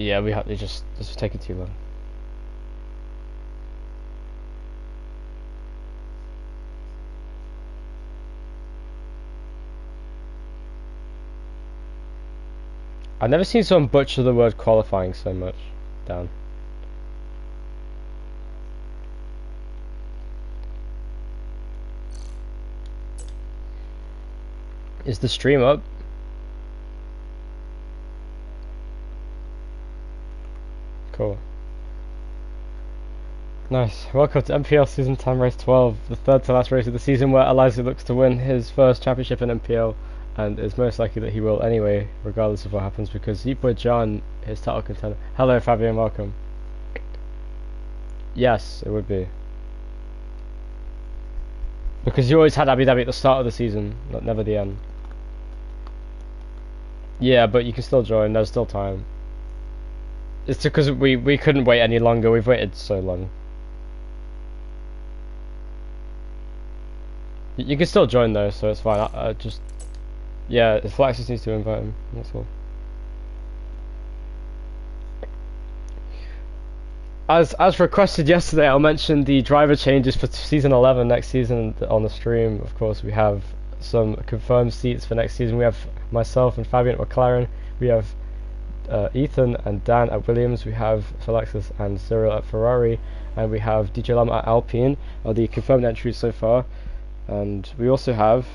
Yeah, we had to just this was taking too long. I've never seen someone butcher the word qualifying so much. Dan. Is the stream up? Cool. Nice. Welcome to NPL Season 10 Race 12, the third to last race of the season where Eliza looks to win his first championship in NPL, and it's most likely that he will anyway, regardless of what happens, because Yeetboy John is title contender. Hello Fabian, welcome. Yes, it would be. Because you always had Abu Dhabi at the start of the season, never the end. Yeah, but you can still join, there's still time. It's because we couldn't wait any longer, we've waited so long. You can still join though, so it's fine. I just... Yeah, Flax just needs to invite him, that's all. As requested yesterday, I'll mention the driver changes for Season 11 next season on the stream. Of course, we have some confirmed seats for next season. We have myself and Fabian at McLaren. We have Ethan and Dan at Williams. We have Felixis and Cyril at Ferrari. And we have DJ Lam at Alpine, are the confirmed entries so far. And we also have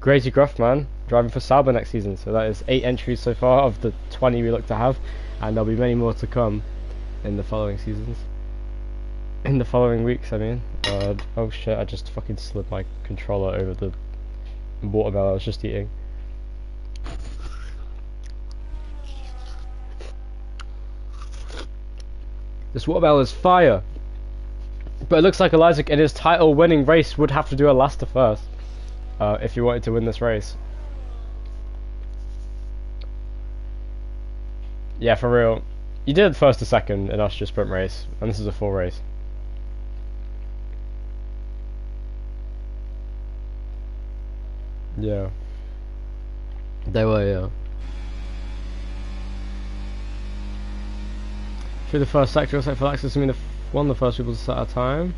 Gracie Gruffman driving for Sauber next season. So that is 8 entries so far of the 20 we look to have. And there'll be many more to come in the following seasons. In the following weeks, I mean. Oh shit, I just fucking slid my controller over the watermelon I was just eating. This watermelon is fire! But it looks like Eliza in his title winning race would have to do a last to first. If he wanted to win this race. Yeah, for real. You did first to second in Austria sprint race, and this is a full race. Yeah. They were, yeah. Through the first sector, looks like Felix to be one of the first people to set our time.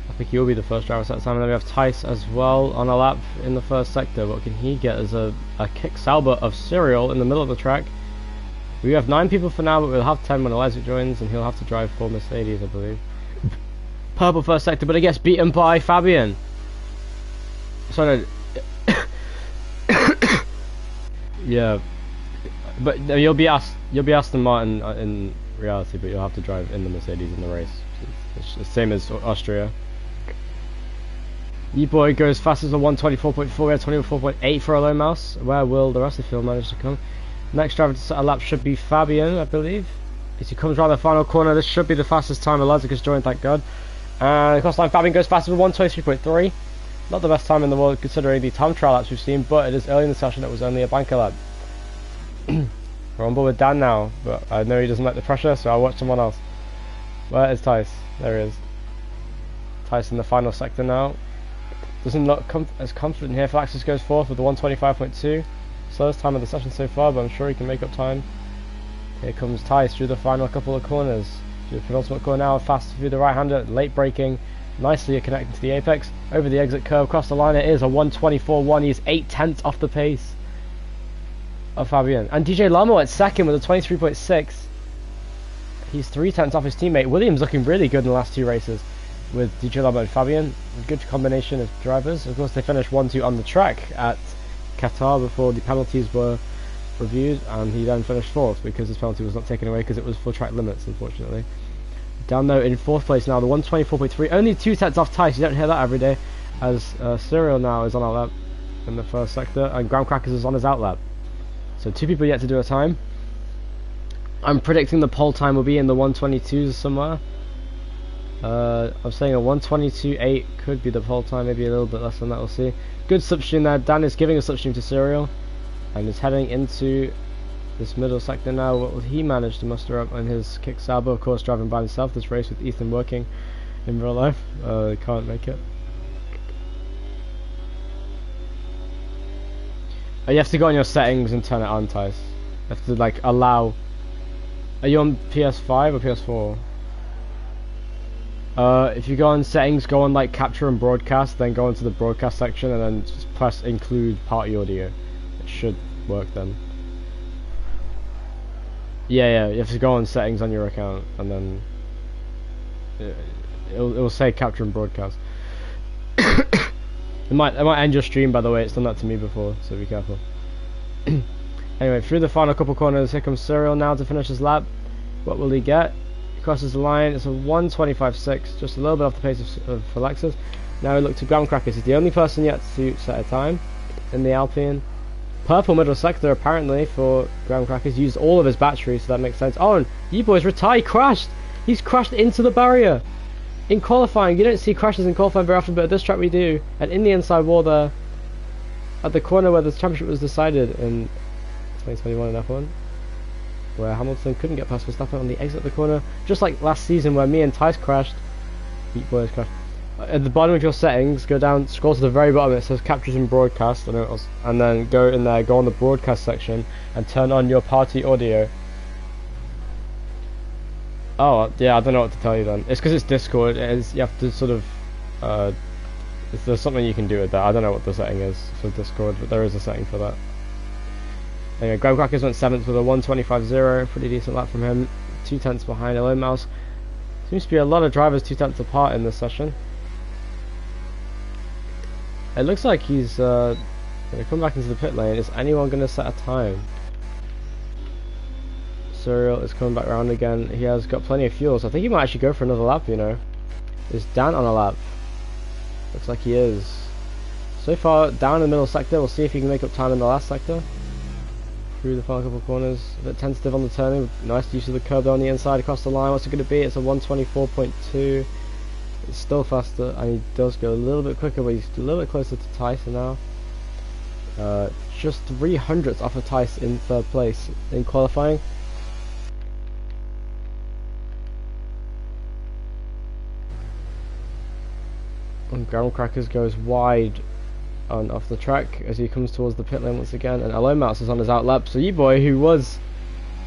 I think he'll be the first driver to set our time, and then we have Tice as well on a lap in the first sector. What can he get as a kick Sauber of Cyril in the middle of the track? We have 9 people for now, but we'll have 10 when Eliza joins, and he'll have to drive 4 Mercedes, I believe. Purple first sector, but it gets beaten by Fabian. Sorry, no. Yeah, but you'll be Aston Martin in reality, but you'll have to drive in the Mercedes in the race. It's the same as Austria. Yeetboy goes fast as a 124.4, we have 24.8 for a low mouse. Where will the rest of the field manage to come? Next driver to set a lap should be Fabian, I believe. As he comes around the final corner, this should be the fastest time. Eliza has joined, thank God. And cross line, Fabian goes faster with 123.3. Not the best time in the world considering the time trial laps we've seen, but it is early in the session, it was only a banker lap. We're on board with Dan now, but I know he doesn't like the pressure, so I'll watch someone else. Where is Tice? There he is. Tice in the final sector now. Doesn't look as confident here. Flaxus goes fourth with the 125.2. Slowest time of the session so far, but I'm sure he can make up time. Here comes Tice through the final couple of corners. Through the penultimate corner now, fast through the right-hander, late braking, nicely connecting to the apex. Over the exit curve, across the line, it is a 124.1. He's 8/10 off the pace of Fabian. And DJ Lamo at second with a 23.6. He's 3/10 off his teammate. Williams looking really good in the last 2 races with DJ Lamo and Fabian. A good combination of drivers. Of course, they finished 1-2 on the track at Qatar before the penalties were reviewed, and he then finished 4th because his penalty was not taken away because it was full track limits, unfortunately. Down though in 4th place now, the 124.3, only 2/10 off Tice. You don't hear that every day, as Cyril now is on our lap in the first sector, and Graham Crackers is on his out lap. So 2 people yet to do a time. I'm predicting the pole time will be in the 122s somewhere. I'm saying a 122.8 could be the pole time, maybe a little bit less than that, we'll see. Good substream there. Dan is giving a substream to Cyril and is heading into this middle sector now. What will he manage to muster up on his kick Sauber? Of course, driving by himself this race with Ethan working in real life. He can't make it. You have to go on your settings and turn it on, Tice. have to like allow. Are you on PS5 or PS4? If you go on settings, go on like capture and broadcast, then go into the broadcast section and then just press include party audio. It should work then. Yeah, you have to go on settings on your account and then it'll say capture and broadcast. it might end your stream, by the way. It's done that to me before, so be careful. Anyway, through the final couple corners, here comes Cyril now to finish his lap. What will he get? He crosses the line. It's a 1:25.6, just a little bit off the pace of Alexis. Now we look to Graham Crackers. He's the only person yet to set a time in the Alpine. Purple middle sector apparently for Graham Crackers. Used all of his batteries, so that makes sense. Oh, and E-Boy's retired. He crashed. He's crashed into the barrier. In qualifying, you don't see crashes in qualifying very often, but at this track we do. And in the inside wall there, at the corner where the championship was decided in 2021 in F1, where Hamilton couldn't get past Verstappen on the exit of the corner, just like last season where me and Tice crashed. Boys crashed. At the bottom of your settings, go down, scroll to the very bottom. It says captures and broadcast, and then go in there, go on the broadcast section, and turn on your party audio. Oh yeah, I don't know what to tell you then. It's because it's Discord. You have to sort of. There's something you can do with that. I don't know what the setting is for Discord, but there is a setting for that. Anyway, Graham Crackers went 7th with a 1:25.0, pretty decent lap from him. 2 tenths behind Hello Mouse. Seems to be a lot of drivers 2 tenths apart in this session. It looks like he's going to come back into the pit lane. Is anyone going to set a time? Cyril is coming back around again. He has got plenty of fuel, so I think he might actually go for another lap, you know. Is Dan on a lap? Looks like he is. So far, down in the middle sector. We'll see if he can make up time in the last sector. Through the final couple of corners. A bit tentative on the turning. Nice use of the curb there on the inside across the line. What's it going to be? It's a 1:24.2. It's still faster, and he does go a little bit quicker, but he's a little bit closer to Tyson now. Just 300ths off of Tice in 3rd place in qualifying. And Graham Crackers goes wide on off the track as he comes towards the pit lane once again, and Hello Mouse is on his out lap. So E-Boy, who was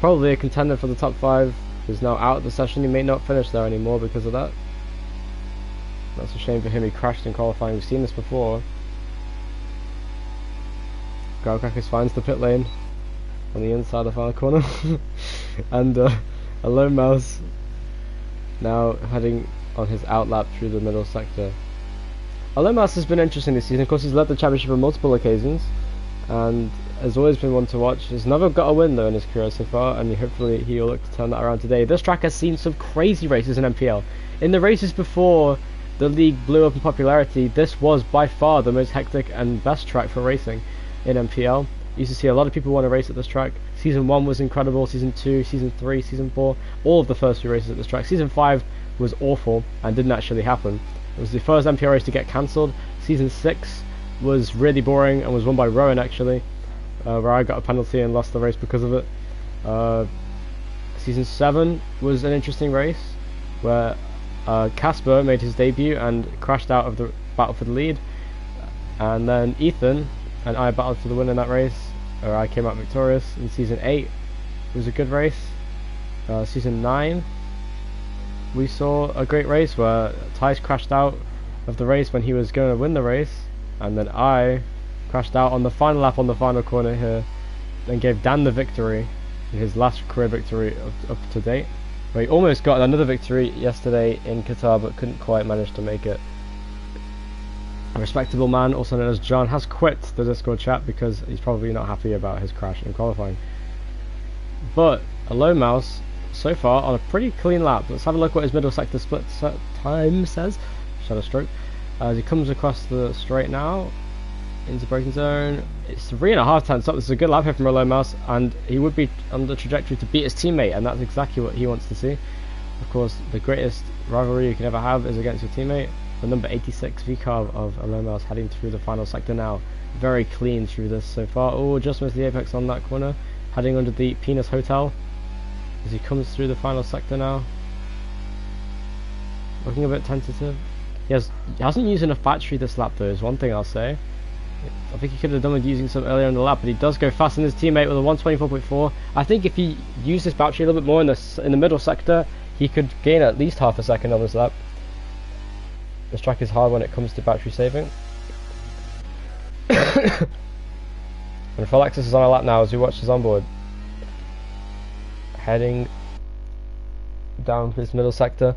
probably a contender for the top 5, is now out of the session. He may not finish there anymore because of that. That's a shame for him. He crashed in qualifying. We've seen this before. Graham Crackers finds the pit lane on the inside of the final corner. And Hello Mouse now heading on his out lap through the middle sector. Hello Mouse has been interesting this season. Of course, he's led the championship on multiple occasions and has always been one to watch. He's never got a win though in his career so far, and hopefully he'll look to turn that around today. This track has seen some crazy races in NPL. In the races before the league blew up in popularity, this was by far the most hectic and best track for racing in NPL. You used to see a lot of people want to race at this track. Season 1 was incredible, Season 2, Season 3, Season 4, all of the first few races at this track. Season 5 was awful and didn't actually happen. It was the first NPL race to get cancelled. Season 6 was really boring and was won by Rowan actually, where I got a penalty and lost the race because of it. Season 7 was an interesting race where Casper made his debut and crashed out of the battle for the lead, and then Ethan and I battled for the win in that race, where I came out victorious. In Season 8 it was a good race. Season 9 we saw a great race where Tice crashed out of the race when he was going to win the race, and then I crashed out on the final lap on the final corner here and gave Dan the victory in his last career victory up to date, where he almost got another victory yesterday in Qatar but couldn't quite manage to make it. A respectable man, also known as John, has quit the Discord chat because he's probably not happy about his crash in qualifying. But Hello Mouse so far on a pretty clean lap. Let's have a look what his middle sector split time says. Shadow stroke. As he comes across the straight now into braking zone, it's 3.5 tenths up. This is a good lap here from Hello Mouse, and he would be on the trajectory to beat his teammate, and that's exactly what he wants to see. Of course, the greatest rivalry you can ever have is against your teammate. The number 86 VCAR of Hello Mouse heading through the final sector now. Very clean through this so far. Oh, just missed the apex on that corner. Heading under the Penis Hotel as he comes through the final sector now. Looking a bit tentative. He hasn't used enough battery this lap though, is one thing I'll say. I think he could have done with using some earlier in the lap, but he does go faster than his teammate with a 124.4. I think if he used his battery a little bit more in the middle sector, he could gain at least half a second on this lap. This track is hard when it comes to battery saving. And Alexis is on a lap now as we watch his onboard. Heading down this middle sector.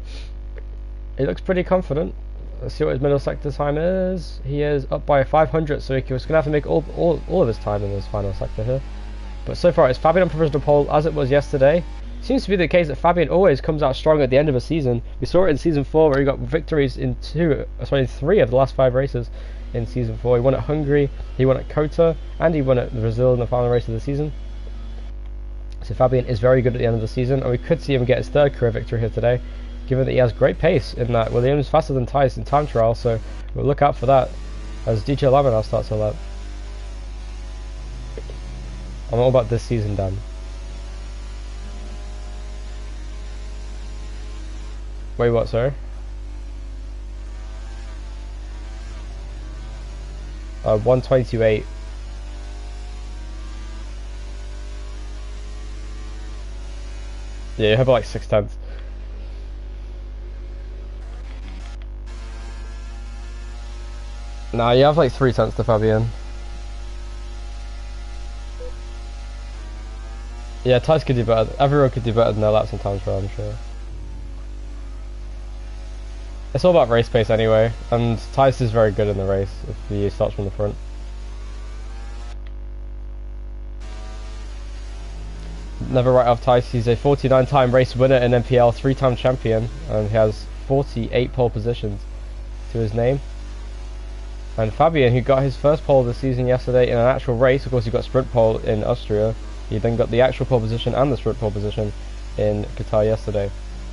He looks pretty confident. Let's see what his middle sector time is. He is up by 500, so he was going to have to make all of his time in this final sector here. But so far it's Fabian on provisional pole as it was yesterday. Seems to be the case that Fabian always comes out strong at the end of a season. We saw it in season 4 where he got victories in 3 of the last 5 races in season 4. He won at Hungary, he won at Kota, and he won at Brazil in the final race of the season. So Fabian is very good at the end of the season, and we could see him get his 3rd career victory here today, given that he has great pace in that Williams faster than Tice in time trial, so we'll look out for that as DJ Lama now starts a lap. I'm all about this season, Dan. Wait, what, sorry? 122.8. Yeah, you have like 6/10. Nah, you have like 3/10 to Fabian. Yeah, Tice could do better. Everyone could do better than their laps and time trial, I'm sure. It's all about race pace anyway, and Tice is very good in the race if he starts from the front. Never write off Tice. He's a 49-time race winner in NPL, 3-time champion, and he has 48 pole positions to his name. And Fabian, who got his first pole of the season yesterday in an actual race, of course he got sprint pole in Austria, he then got the actual pole position and the sprint pole position in Qatar yesterday.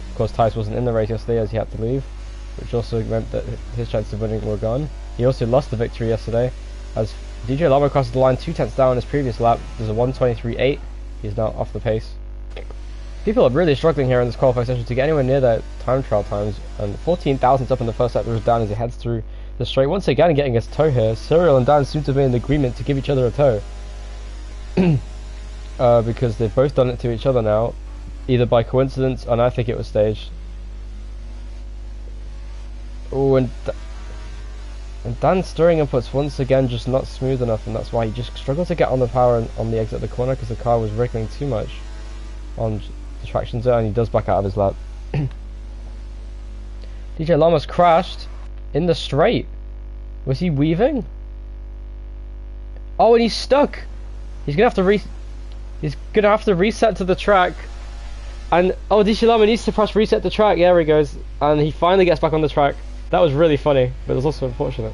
Of course Tice wasn't in the race yesterday as he had to leave, which also meant that his chances of winning were gone. He also lost the victory yesterday as DJ Lama crosses the line 2/10 down in his previous lap. There's a 123.8. He's now off the pace. People are really struggling here in this qualifying session to get anywhere near their time trial times, and 14 thousandths up in the first sector is Dan as he heads through the straight. Once again getting his toe here. Cyril and Dan seem to be in agreement to give each other a toe. Because they've both done it to each other now, either by coincidence and I think it was staged. Oh, and Dan's steering inputs once again just not smooth enough, and that's why he just struggled to get on the power on the exit of the corner because the car was wriggling too much on the traction zone, and he does back out of his lap. DJ Lama's crashed in the straight. Was he weaving? Oh, and he's stuck. He's gonna have to reset to the track. And oh, DJ Lama needs to press reset the track. Yeah, there he goes, and he finally gets back on the track. That was really funny, but it was also unfortunate.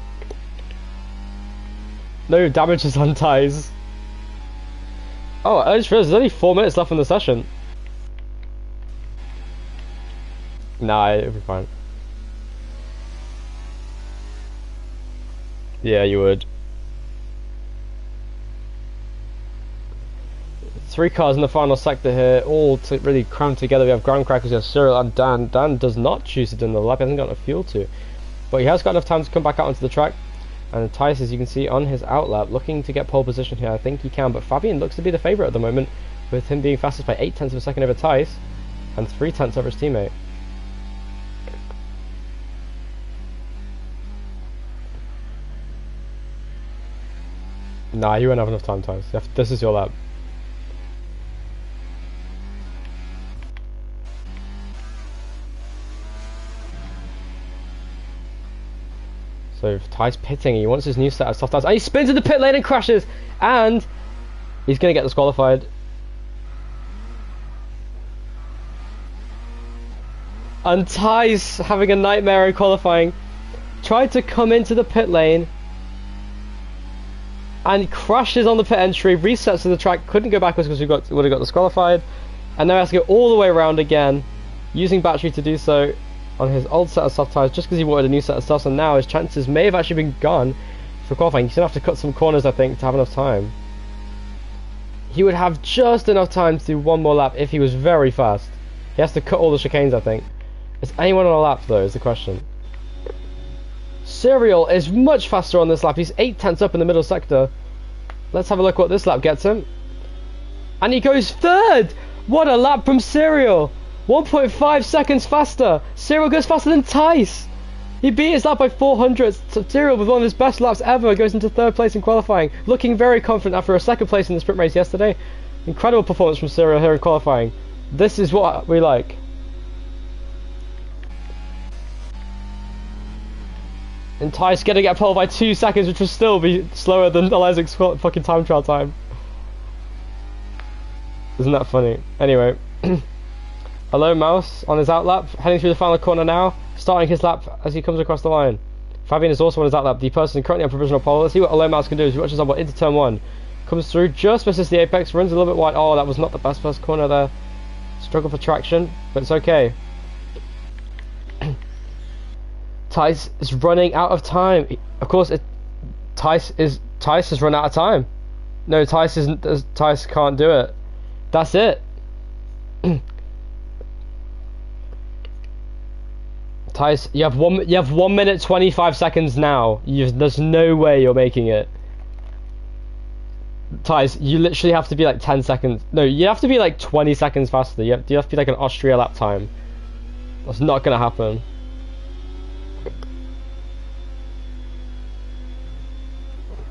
No damages on ties. Oh, I just realized there's only 4 minutes left in the session. Nah, it'll be fine. Yeah, you would. 3 cars in the final sector here, all really crammed together. We have Graham Crackers, we have Cyril and Dan. Dan does not choose to do the lap, he hasn't got enough fuel to. But he has got enough time to come back out onto the track. And Tice, as you can see on his outlap, looking to get pole position here. I think he can, but Fabian looks to be the favourite at the moment, with him being fastest by 0.8 of a second over Tice, and 0.3 over his teammate. Nah, you won't have enough time, Tice. This is your lap. So Tice pitting, he wants his new set of soft tires, and he spins in the pit lane and crashes, and he's going to get disqualified. And Tice, having a nightmare in qualifying, tried to come into the pit lane and crashes on the pit entry, resets to the track, couldn't go backwards because he would have got disqualified, and now he has to go all the way around again, using battery to do so on his old set of soft tyres just because he wanted a new set of softs, and now his chances may have actually been gone for qualifying. He's going to have to cut some corners, I think, to have enough time. He would have just enough time to do one more lap if he was very fast. He has to cut all the chicanes, I think. Is anyone on a lap though, is the question. Serial is much faster on this lap. He's 8 tenths up in the middle sector. Let's have a look what this lap gets him. And he goes third! What a lap from Serial! 1.5 seconds faster! Serial goes faster than Tice! He beat his lap by 400. Serial, with one of his best laps ever, goes into third place in qualifying. Looking very confident after a second place in the sprint race yesterday. Incredible performance from Serial here in qualifying. This is what we like. And Tice getting get pole by 2 seconds, which will still be slower than Isaac's fucking time trial time. Isn't that funny? Anyway. Hello Mouse on his outlap, heading through the final corner now, starting his lap as he comes across the line. Fabian is also on his outlap, the person currently on provisional pole. Let's see what Hello Mouse can do as he watches on into turn 1. Comes through, just misses the apex, runs a little bit wide. Oh, that was not the best first corner there. Struggle for traction, but it's okay. Tice is running out of time. Of course, Tice has run out of time. No, Tice can't do it. That's it. Tice, you have 1 minute 25 seconds now. There's no way you're making it. Tice, you literally have to be like 10 seconds. No, you have to be like 20 seconds faster. You have to be like an Austria lap time. That's not gonna happen.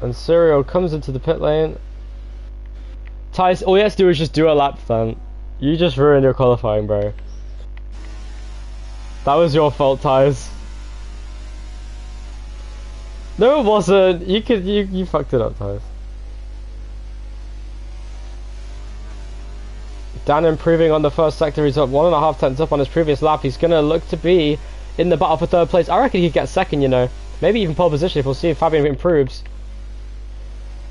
And Serial comes into the pit lane. Tice, all you have to do is just do a lap then. You just ruined your qualifying, bro. That was your fault, Tice. No, it wasn't. You fucked it up, Tice. Dan improving on the first sector. He's up 1.5 tenths up on his previous lap. He's gonna look to be in the battle for third place. I reckon he'd get second, you know. Maybe even pole position if we'll see if Fabian improves.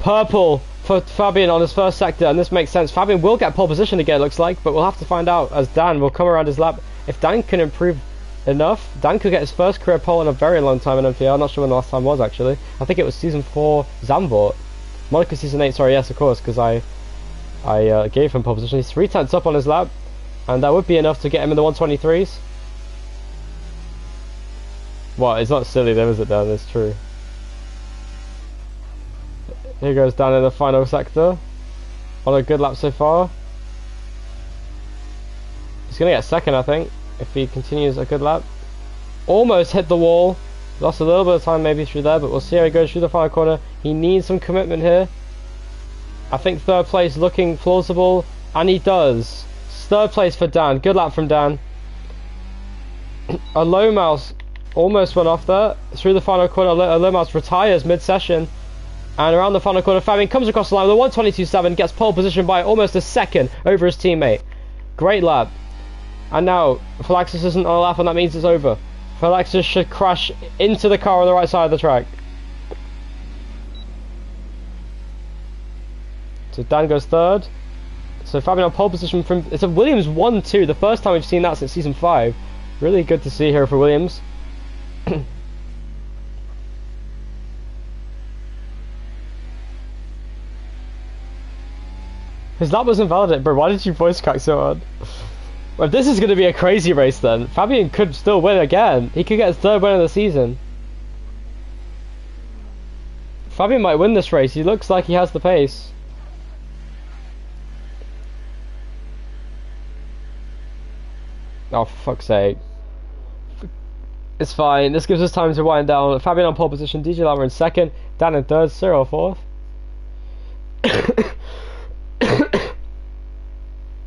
Purple for Fabian on his first sector, and this makes sense. Fabian will get pole position again, looks like, but we'll have to find out as Dan will come around his lap. If Dan can improve enough, Dan could get his first career pole in a very long time in NPL. I'm not sure when the last time was, actually. I think it was season 4 Zandvoort. Monaco season 8, sorry, yes, of course, because I gave him pole position. He's 3 tenths up on his lap, and that would be enough to get him in the 123s. Well, it's not silly then, is it, Dan? It's true. Here goes Dan in the final sector. On a good lap so far. He's going to get second, I think, if he continues a good lap. Almost hit the wall. Lost a little bit of time maybe through there, but we'll see how he goes through the final corner. He needs some commitment here. I think third place looking plausible, and he does. Third place for Dan. Good lap from Dan. A low mouse almost went off there. Through the final corner, a low mouse retires mid-session. And around the final corner, Fabian comes across the line with a 122.7, gets pole position by almost a second over his teammate. Great lap. And now, Philaxis isn't on a lap, and that means it's over. Philaxis should crash into the car on the right side of the track. So Dan goes third. So Fabian on pole position from... It's a Williams 1-2, the first time we've seen that since season 5. Really good to see here for Williams. His lap was invalidated, bro. Why did you voice crack so hard? Well, this is going to be a crazy race then. Fabian could still win again. He could get his third win of the season. Fabian might win this race. He looks like he has the pace. Oh, for fuck's sake. It's fine. This gives us time to wind down. Fabian on pole position. DJ Lauer in second. Dan in third. Cyril fourth.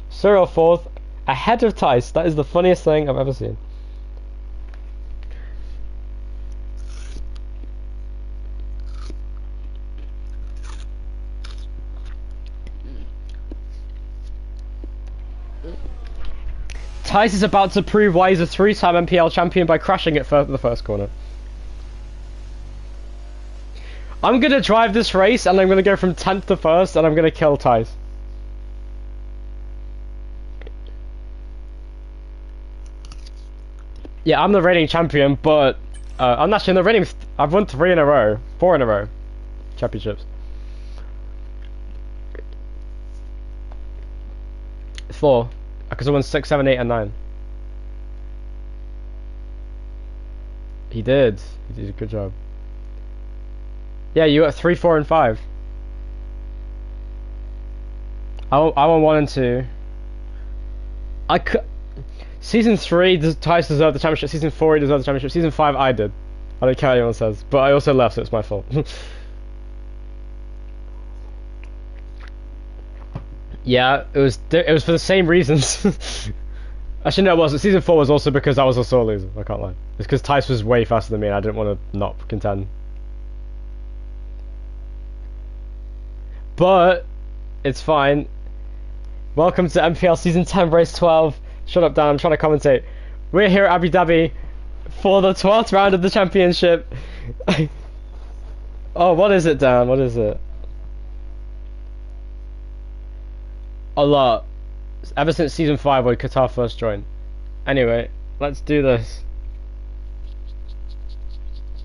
Cyril fourth, ahead of Tice. That is the funniest thing I've ever seen. Tice is about to prove why he's a 3-time NPL champion by crashing it for the first corner. I'm going to drive this race and I'm going to go from 10th to 1st and I'm going to kill Tice. Yeah, I'm the reigning champion, but I'm actually in the reigning... I've won 4 in a row. Championships. 4. Because I won 6, 7, 8 and 9. He did. He did a good job. Yeah, you got 3, 4, and 5. I won 1 and 2. Season 3, Tice deserved the championship. Season 4, he deserved the championship. Season 5, I did. I don't care what anyone says. But I also left, so it's my fault. Yeah, it was for the same reasons. Actually, no, it wasn't. Season 4 was also because I was a sore loser. I can't lie. It's because Tice was way faster than me and I didn't want to not contend. But it's fine. Welcome to NPL Season 10 Race 12. Shut up, Dan. I'm trying to commentate. We're here at Abu Dhabi for the 12th round of the championship. Oh, what is it, Dan? What is it? A lot. Ever since Season 5 when Qatar first joined. Anyway, let's do this.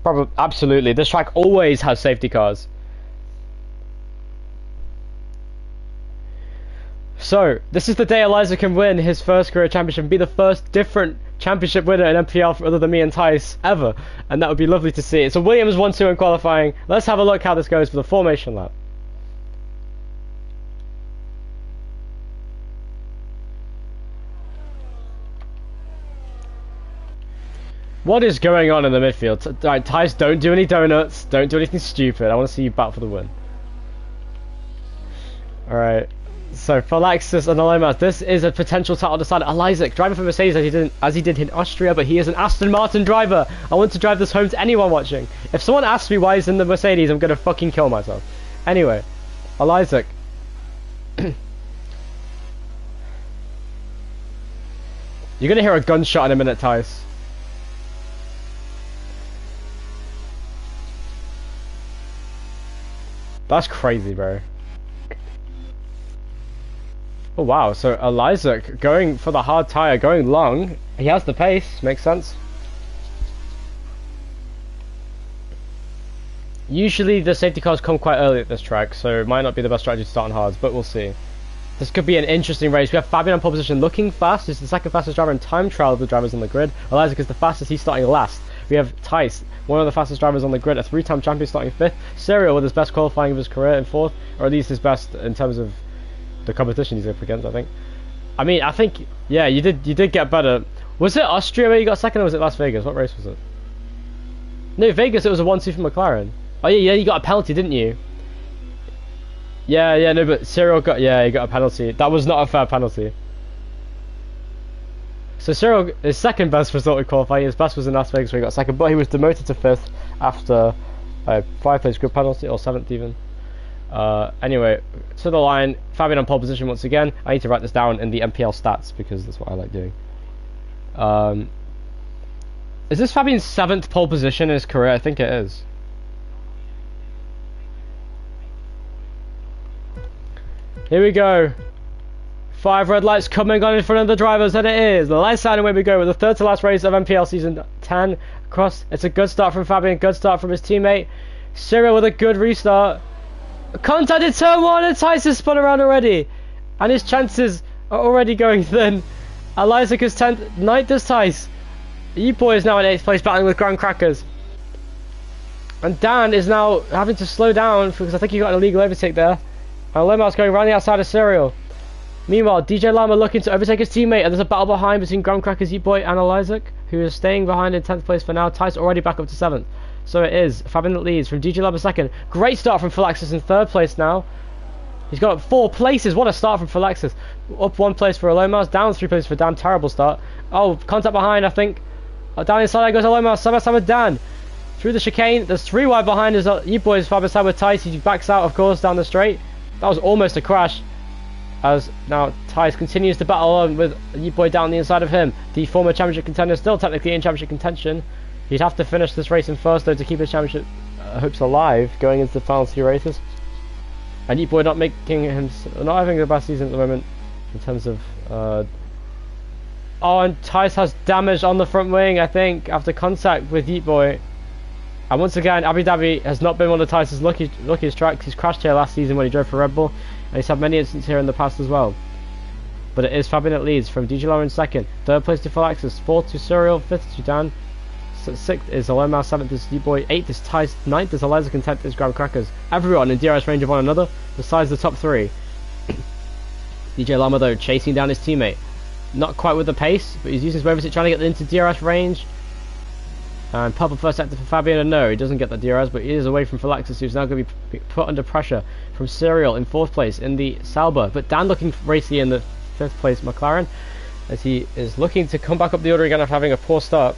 Probably, absolutely. This track always has safety cars. So, this is the day Eliza can win his first career championship and be the first different championship winner in NPL other than me and Tice ever. And that would be lovely to see. It's a Williams 1-2 in qualifying. Let's have a look how this goes for the formation lap. What is going on in the midfield? Right, Tice, don't do any donuts. Don't do anything stupid. I want to see you battle for the win. Alright. So, for Lexus and Alomas, this is a potential title decider. Eliza, driving for Mercedes as he did in Austria, but he is an Aston Martin driver. I want to drive this home to anyone watching. If someone asks me why he's in the Mercedes, I'm going to fucking kill myself. Anyway, Eliza. You're going to hear a gunshot in a minute, Tice. That's crazy, bro. Oh wow, so Eliza going for the hard tyre, going long. He has the pace, makes sense. Usually the safety cars come quite early at this track, so it might not be the best strategy to start on hards, but we'll see. This could be an interesting race. We have Fabian on pole position, looking fast. He's the second fastest driver in time trial of the drivers on the grid. Eliza is the fastest, he's starting last. We have Tice, one of the fastest drivers on the grid, a 3-time champion starting 5th. Serial with his best qualifying of his career in 4th, or at least his best in terms of the competition he's up against, I think. I mean, I think, yeah, you did get better. Was it Austria where you got second, or was it Las Vegas? What race was it? No, Vegas, it was a 1-2 for McLaren. Oh yeah, you got a penalty, didn't you? Yeah, no, but Cyril got, yeah, he got a penalty. That was not a fair penalty. So Cyril, his second best result in qualifying, his best was in Las Vegas where he got second, but he was demoted to 5th after a 5-place grid penalty, or 7th even. Anyway, to the line, Fabian on pole position once again. I need to write this down in the NPL stats because that's what I like doing. Is this Fabian's 7th pole position in his career? I think it is. Here we go. 5 red lights coming on in front of the drivers, and it is the light side, and away we go with the third to last race of NPL season 10. Across, it's a good start from Fabian, good start from his teammate. Cyril with a good restart. Contact in turn 1, and Tice has spun around already, and his chances are already going thin. Eliza is 10th, 9th is Tice. E-Boy is now in 8th place battling with Grand Crackers. And Dan is now having to slow down because I think he got an illegal overtake there. And Lomas going around the outside of Serial. Meanwhile, DJ Lama looking to overtake his teammate, and there's a battle behind between Grand Crackers, E-Boy and Eliza, who is staying behind in 10th place for now. Tice already back up to 7th. So it is Fabian that leads from DJ Lama 2nd. Great start from Phylexis in 3rd place now. He's got 4 places. What a start from Phylexis. Up 1 place for Alomas, down 3 places for Dan. Terrible start. Oh, contact behind, I think. Down inside there goes Alomas. Side with Dan. Through the chicane. There's 3 wide behind his E-Boy's Fabian side with Tice. He backs out, of course, down the straight. That was almost a crash. As now Tice continues to battle on with E-Boy down the inside of him. The former championship contender still technically in championship contention. He'd have to finish this race in first though to keep his championship hopes alive going into the final 2 races. And E-Boy not having the best season at the moment in terms of oh, and Tice has damage on the front wing, I think, after contact with E-Boy. And once again, Abu Dhabi has not been one of Tice's luckiest tracks. He's crashed here last season when he drove for Red Bull, and he's had many instances here in the past as well. But it is Fabian that leads from DJ Lara in 2nd, 3rd place to Phylexis, 4th to Serial, 5th to Dan, 6th is Aloma, 7th is D-Boy, 8th is Tice, 9th is Eliza, and 10th is Graham Crackers. Everyone in DRS range of one another, besides the top 3. DJ Llama though chasing down his teammate. Not quite with the pace, but he's using his Roversit trying to get into DRS range. And purple first sector for Fabian, and no, he doesn't get the DRS, but he is away from Phylexis, who's now going to be put under pressure from Serial in 4th place in the Sauber. But Dan looking racy in the 5th place McLaren, as he is looking to come back up the order again after having a poor start.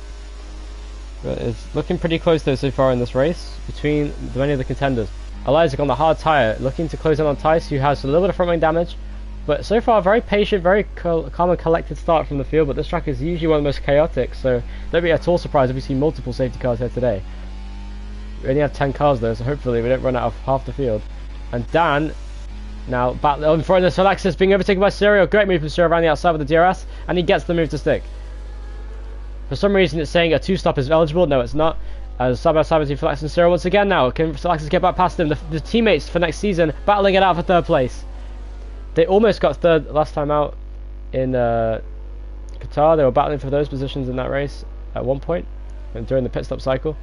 But it's looking pretty close though so far in this race between many of the contenders. Eliza on the hard tyre, looking to close in on Tice, who has a little bit of front wing damage. But so far, very patient, very calm and collected start from the field. But this track is usually one of the most chaotic, so don't be at all surprised if we see multiple safety cars here today. We only have 10 cars though, so hopefully we don't run out of half the field. And Dan, now battling in front of this Alexis, being overtaken by Serial. Great move from Serial around the outside with the DRS, and he gets the move to stick. For some reason it's saying a 2-stop is eligible. No, it's not. As side by side between Phylexis and Serial once again now. Can Phylexis get back past him? The teammates for next season battling it out for 3rd place. They almost got 3rd last time out in Qatar. They were battling for those positions in that race at one point and during the pit stop cycle.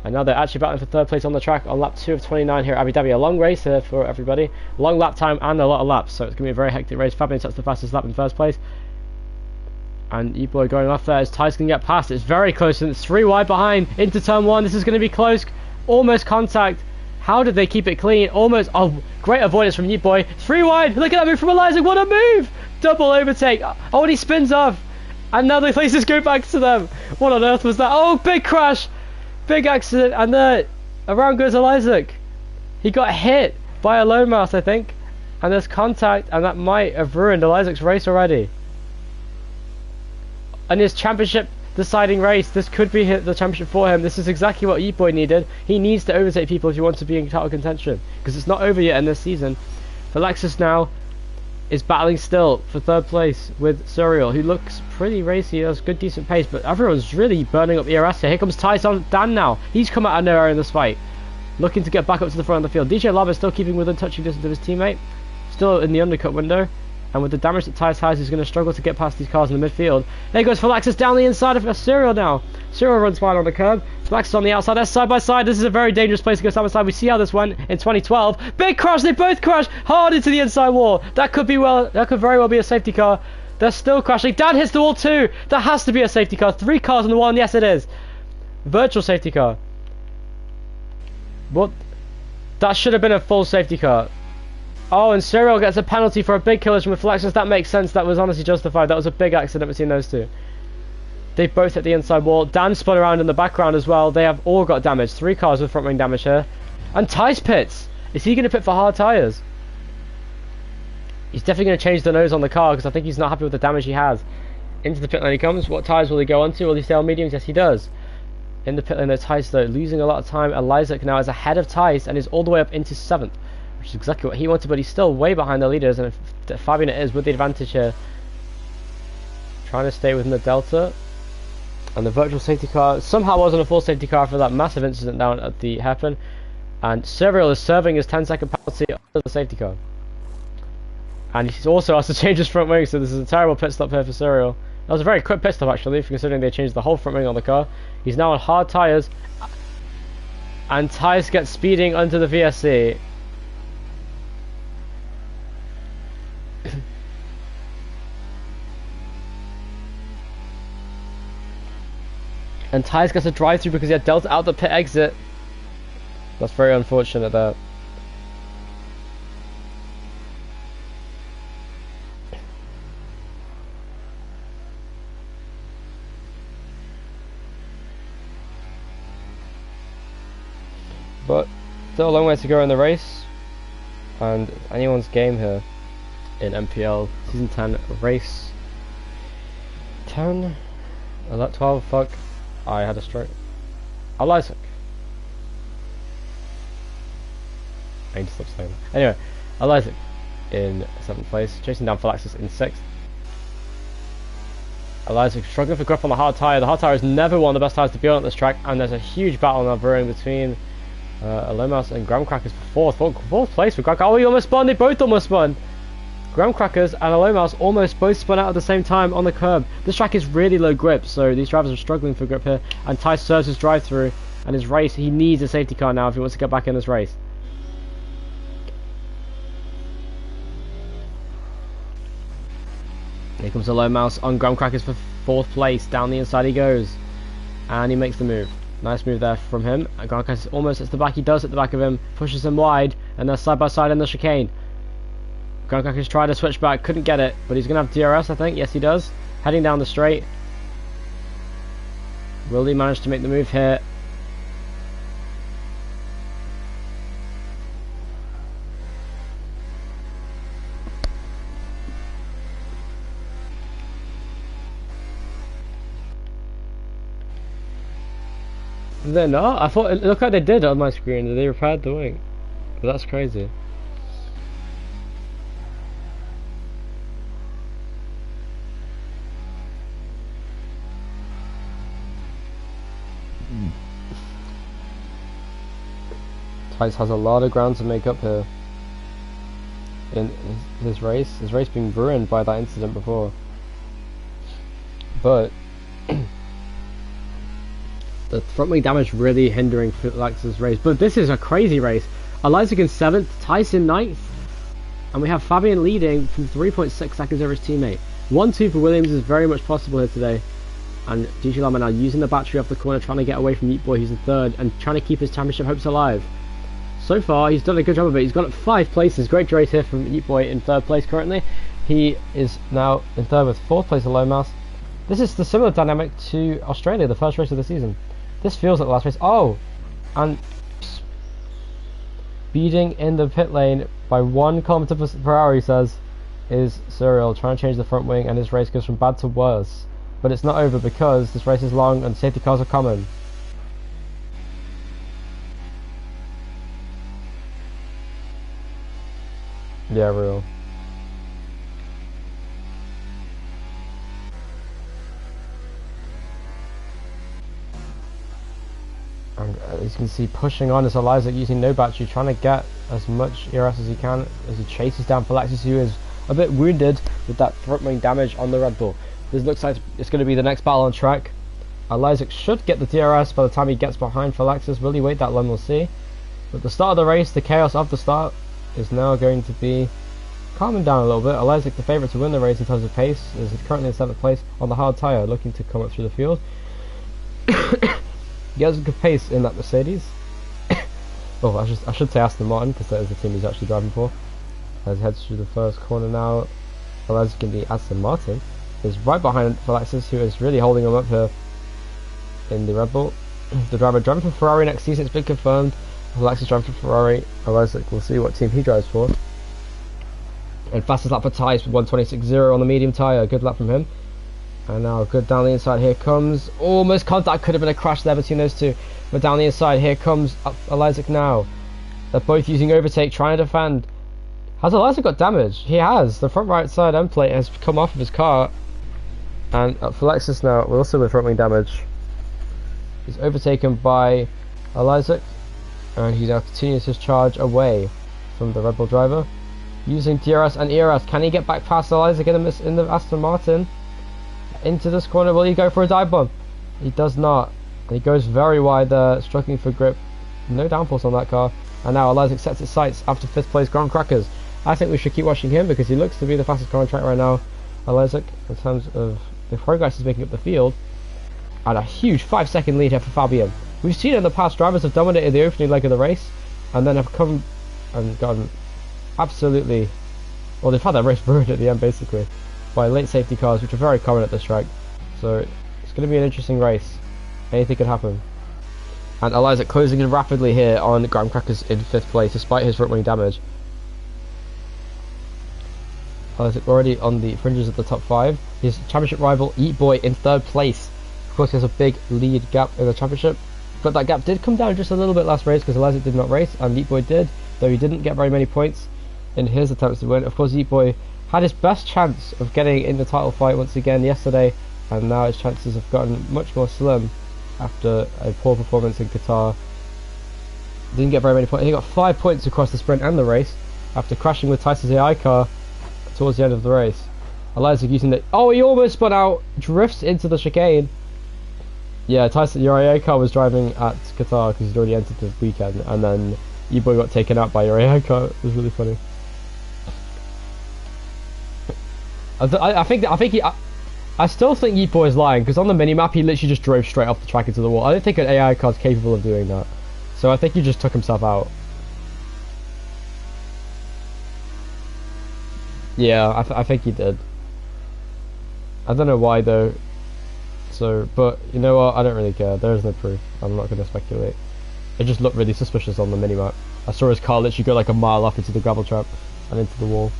And now they're actually battling for 3rd place on the track on lap 2 of 29 here at Abu Dhabi. A long race here for everybody. Long lap time and a lot of laps. So it's going to be a very hectic race. Fabian sets the fastest lap in 1st place. And E-Boy going off there as Ty's going to get past. It's very close and it's 3 wide behind into turn 1. This is going to be close. Almost contact. How did they keep it clean? Almost. Oh, great avoidance from Yeet-Boy. 3 wide. Look at that move from Eliza. What a move. Double overtake. Oh, and he spins off. And now the places go back to them. What on earth was that? Oh, big crash. Big accident. And there, around goes Isaac. He got hit by a low mouse, I think. And there's contact. And that might have ruined Isaac's race already. And his championship deciding race, this could be the championship for him. This is exactly what Yeet-Boy needed. He needs to overtake people if he wants to be in title contention, because it's not over yet in this season. Phylexis now is battling still for 3rd place with Serial, who looks pretty racy, has good decent pace, but everyone's really burning up ERS here. Here comes Tyson Dan now. He's come out of nowhere in this fight, looking to get back up to the front of the field. DJ Lava is still keeping within touching distance of his teammate, still in the undercut window. And with the damage that Tyce has, he's going to struggle to get past these cars in the midfield. There goes Phylexis down the inside of Serial now. Serial runs wide on the curb. Phylexis on the outside. They're side by side. This is a very dangerous place to go side by side. We see how this went in 2012. Big crash. They both crash hard into the inside wall. That could very well be a safety car. They're still crashing. Dan hits the wall too. That has to be a safety car. 3 cars on the wall. Yes, it is. Virtual safety car. What? That should have been a full safety car. Oh, and Serial gets a penalty for a big collision with Phylexis. That makes sense. That was honestly justified. That was a big accident between those two. They both hit the inside wall. Dan spun around in the background as well. They have all got damage. 3 cars with front wing damage here. And Ty's pits. Is he going to pit for hard tyres? He's definitely going to change the nose on the car, because I think he's not happy with the damage he has. Into the pit lane he comes. What tyres will he go onto? Will he stay on mediums? Yes, he does. In the pit lane, there's Tyce though, losing a lot of time. Eliza now is ahead of Tyce and is all the way up into 7th. Which is exactly what he wanted, but he's still way behind the leaders, and Fabian is with the advantage here. Trying to stay within the delta. And the virtual safety car somehow wasn't a full safety car for that massive incident down at the hairpin. And Serial is serving his 10-second penalty under the safety car. And he's also has to change his front wing, so this is a terrible pit stop here for Serial. That was a very quick pit stop actually, considering they changed the whole front wing on the car. He's now on hard tyres. And Tyce gets speeding onto the VSC. And Tyce gets a drive through because he had Delta out the pit exit. That's very unfortunate there. But still a long way to go in the race. And anyone's game here in NPL Season 10 Race 10. 12, fuck. I had a stroke. Isaac. I need to stop saying that. Anyway, Isaac in 7th place, chasing down Phylexis in 6th. Isaac struggling for grip on the hard tyre. The hard tyre is never one of the best tyres to be on at this track, and there's a huge battle now brewing between Alomas and Graham Crackers for 4th place for Cracker. Oh, he almost spun. They both almost spun. Graham Crackers and Alone Mouse almost both spun out at the same time on the curb. This track is really low grip, so these drivers are struggling for grip here. And Tice serves his drive through and his race. He needs a safety car now if he wants to get back in this race. Here comes Alone Mouse on Graham Crackers for 4th place. Down the inside he goes. And he makes the move. Nice move there from him. Graham Crackers almost hits the back. He does hit the back of him. Pushes him wide. And they're side by side in the chicane. Graham Crackers tried to switch back. Couldn't get it. But he's going to have DRS, I think. Yes, he does. Heading down the straight. Will he manage to make the move here? They're not? I thought, look how they did on my screen. They repaired the wing. But that's crazy. Tice has a lot of ground to make up here in his race. His race being ruined by that incident before. But the front wing damage really hindering Felix's race. But this is a crazy race. Isaac in 7th, Tice in 9th, and we have Fabian leading from 3.6 seconds over his teammate. 1-2 for Williams is very much possible here today. And DJ Lama now using the battery off the corner, trying to get away from Meat Boy, who's in 3rd, and trying to keep his championship hopes alive. So far, he's done a good job of it. He's got 5 places. Great race here from Meat Boy in 3rd place currently. He is now in 3rd with 4th place Alone Mouse. This is the similar dynamic to Australia, the first race of the season. This feels like the last race. Oh! And speeding in the pit lane by 1 kilometer per hour, he says, is surreal. Trying to change the front wing, and his race goes from bad to worse. But it's not over because this race is long and safety cars are common. Yeah, real. And as you can see, pushing on is Isaac using no battery, trying to get as much ERS as he can as he chases down Felixis, who is a bit wounded with that front wing damage on the Red Bull. This looks like it's going to be the next battle on track. Isaac should get the DRS by the time he gets behind Felixis. Will he wait that long? We'll see. But the start of the race, the chaos of the start, is now going to be calming down a little bit. Isaac, the favourite to win the race in terms of pace, is currently in 7th place on the hard tyre, looking to come up through the field. He has a good pace in that Mercedes. Oh, I should say Aston Martin, because that is the team he's actually driving for. As he heads through the first corner now, Isaac in the Aston Martin is right behind Felixis, who is really holding him up here in the Red Bull. The driver driving for Ferrari next season, it's been confirmed. Felixis driving for Ferrari. Isaac, we'll see what team he drives for. And fastest lap for Tice with 1:26.0 on the medium tyre. Good lap from him. And now good down the inside. Here comes almost contact. Could have been a crash there between those two. But down the inside, here comes Isaac now. They're both using overtake, trying to defend. Has Isaac got damage? He has. The front right side end plate has come off of his car. And Felixis now, also with front wing damage, is overtaken by Isaac. And he now continues his charge away from the Red Bull driver. Using DRS and ERS. Can he get back past Isaac in the Aston Martin? Into this corner, will he go for a dive bomb? He does not. And he goes very wide there, struggling for grip. No downforce on that car. And now Isaac sets his sights after 5th place Graham Crackers. I think we should keep watching him because he looks to be the fastest car on track right now. Isaac, in terms of the progress is making up the field. And a huge 5-second lead here for Fabian. We've seen in the past drivers have dominated the opening leg of the race and then have come and gotten absolutely, well, they've had their race ruined at the end basically by late safety cars, which are very common at this track. So it's going to be an interesting race. Anything could happen. And Isaac closing in rapidly here on Graham Crackers in 5th place despite his front wing damage. Isaac already on the fringes of the top 5. His championship rival Eat Boy in 3rd place. Of course, he has a big lead gap in the championship, but that gap did come down just a little bit last race because Isaac did not race and Eat Boy did, though he didn't get very many points in his attempts to win. Of course, Eat Boy had his best chance of getting in the title fight once again yesterday, and now his chances have gotten much more slim after a poor performance in Qatar. Didn't get very many points. He got 5 points across the sprint and the race after crashing with Tice's AI car towards the end of the race. Isaac using the... Oh, he almost spun out, drifts into the chicane. Yeah, Tyson, your AI car was driving at Qatar because he'd already entered the weekend, and then E-Boy got taken out by your AI car. It was really funny. I still think E-Boy is lying, because on the minimap he literally just drove straight off the track into the wall. I don't think an AI car is capable of doing that. So I think he just took himself out. Yeah, I think he did. I don't know why though. So, but you know what? I don't really care. There is no proof. I'm not going to speculate. It just looked really suspicious on the minimap. I saw his car literally go like a mile off into the gravel trap and into the wall.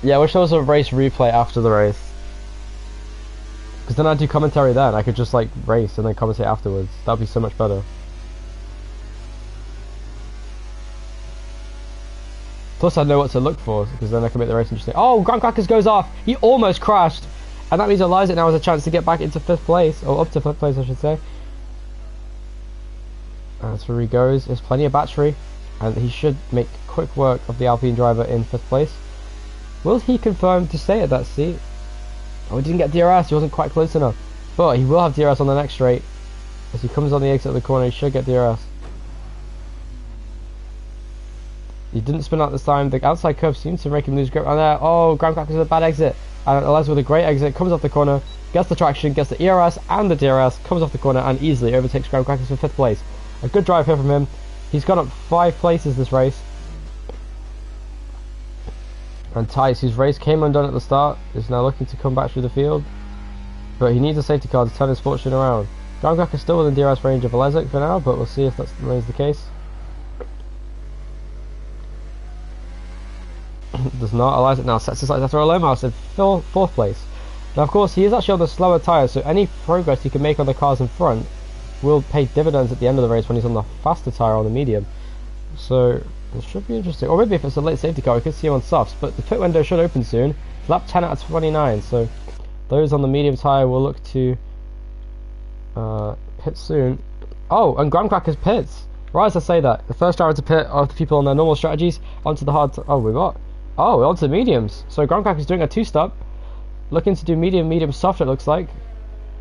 Yeah, I wish there was a race replay after the race. Because then I'd do commentary then. I could just like race and then commentate afterwards. That'd be so much better. Plus I know what to look for, because then I can make the race interesting. Oh, Graham Crackers goes off! He almost crashed! And that means Isaac now has a chance to get back into 5th place, or up to 5th place I should say. That's where he goes. There's plenty of battery, and he should make quick work of the Alpine driver in 5th place. Will he confirm to stay at that seat? Oh, he didn't get DRS, he wasn't quite close enough. But he will have DRS on the next straight. As he comes on the exit of the corner, he should get DRS. He didn't spin out this time. The outside curve seems to make him lose grip. And there, oh, Graham Crackers with a bad exit. And Elias with a great exit, comes off the corner, gets the traction, gets the ERS and the DRS, comes off the corner and easily overtakes Graham Crackers for 5th place. A good drive here from him. He's gone up 5 places this race. And Tice, whose race came undone at the start, is now looking to come back through the field. But he needs a safety car to turn his fortune around. Graham Crackers still within DRS range of Elias for now, but we'll see if that remains the case. Does not. Elias now sets his sights after a low mouse in 4th place. Now of course he is actually on the slower tyres, so any progress he can make on the cars in front will pay dividends at the end of the race when he's on the faster tyre on the medium. So it should be interesting. Or maybe if it's a late safety car we could see him on softs, but the pit window should open soon. Lap 10 out of 29, so those on the medium tyre will look to pit soon. Oh, and Graham Crackers pits. Right as I say that, the first driver to pit are the people on their normal strategies onto the hard. Oh, we got. Oh, we're onto the mediums. So Graham Crackers doing a 2-stop, looking to do medium, soft. It looks like.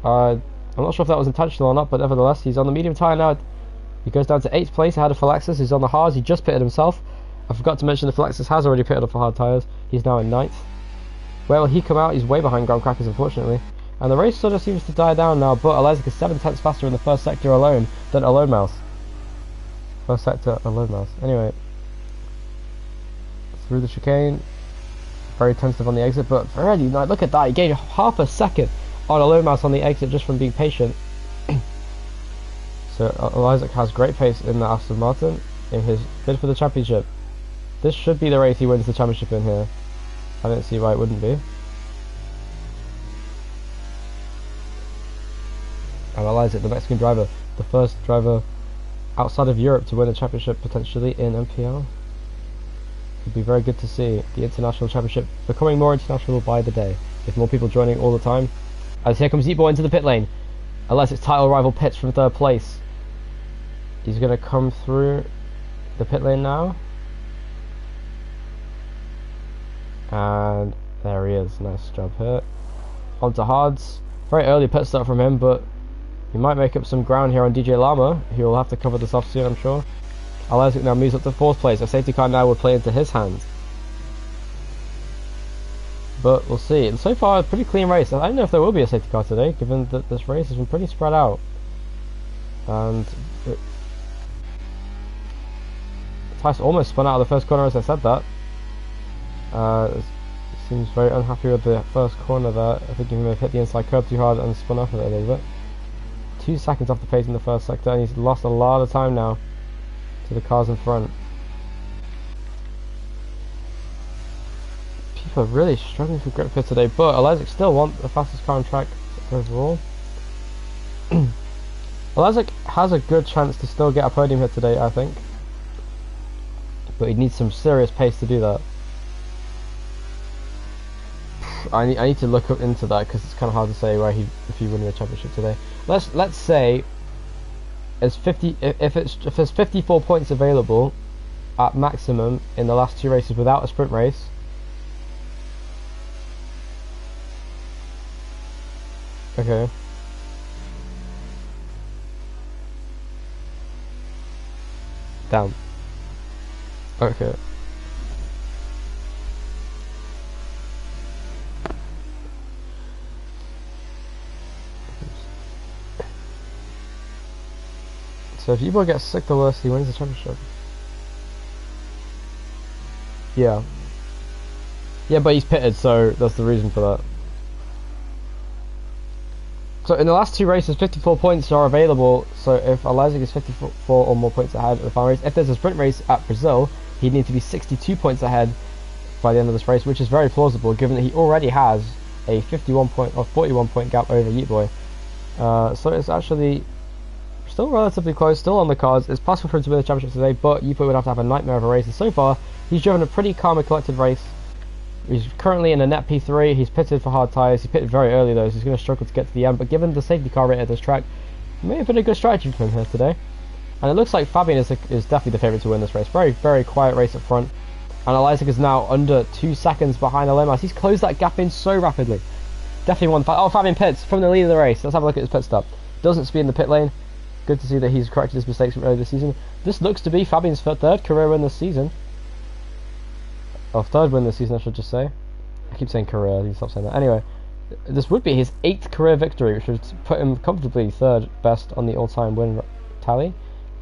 I'm not sure if that was intentional or not, but nevertheless, he's on the medium tyre now. He goes down to 8th place ahead of Phylexis, who's on the hards. He just pitted himself. I forgot to mention that Phylexis has already pitted up for hard tyres. He's now in 9th. Where will he come out? He's way behind Graham Crackers, unfortunately. And the race sort of seems to die down now, but Elias is 7/10 faster in the first sector alone than Alone Mouse. First sector, Alone Mouse. Anyway. Through the chicane. Very tentative on the exit, but already, look at that. He gained half a second on Alone Mouse on the exit just from being patient. So Isaac has great pace in the Aston Martin in his bid for the championship. This should be the race he wins the championship in here. I don't see why it wouldn't be. And Isaac, the Mexican driver, the first driver outside of Europe to win a championship potentially in NPL. It'd be very good to see the international championship becoming more international by the day, with more people joining all the time. As here comes E-Boy into the pit lane. Unless it's title rival Pitts from 3rd place. He's going to come through the pit lane now. And there he is. Nice job here. Onto hards. Very early pit start from him, but he might make up some ground here on DJ Lama. He will have to cover this off soon, I'm sure. Isaac now moves up to 4th place. A safety car now will play into his hands. But we'll see. And so far, a pretty clean race. I don't know if there will be a safety car today, given that this race has been pretty spread out. And Tice almost spun out of the first corner as I said that. Seems very unhappy with the first corner there. I think he may have hit the inside curb too hard and spun off of it a little bit. 2 seconds off the pace in the first sector, and he's lost a lot of time now to the cars in front. People are really struggling for grip here today, but Elias still wants the fastest car on track overall. Elias has a good chance to still get a podium here today, I think. But he needs some serious pace to do that. I need to look up into that because it's kind of hard to say where if he wins the championship today. Let's say is 50. If there's 54 points available at maximum in the last 2 races without a sprint race. Okay. Damn. Okay. So if Ebo gets 6th or worse, he wins the championship. Yeah. Yeah, but he's pitted, so that's the reason for that. So in the last 2 races, 54 points are available. So if Isaac is 54 or more points ahead of the final race, if there's a sprint race at Brazil, he'd need to be 62 points ahead by the end of this race, which is very plausible given that he already has a 51 point or 41 point gap over Yeet Boy. So it's actually still relatively close, still on the cards. It's possible for him to win the championship today, but Yeet Boy would have to have a nightmare of a race. And so far, he's driven a pretty calm and collected race. He's currently in a net P3. He's pitted for hard tyres. He pitted very early though, so he's going to struggle to get to the end. But given the safety car rate at this track, it may have been a good strategy for him here today. And it looks like Fabian is definitely the favourite to win this race. Very, very quiet race up front. And Isaac is now under 2 seconds behind Alomas. He's closed that gap in so rapidly. Definitely won. Oh, Fabian pits from the lead of the race. Let's have a look at his pit stop. Doesn't speed in the pit lane. Good to see that he's corrected his mistakes from earlier this season. This looks to be Fabian's 3rd career win this season. Or 3rd win this season, I should just say. I keep saying career, I need to stop saying that. Anyway, this would be his 8th career victory, which would put him comfortably 3rd best on the all-time win tally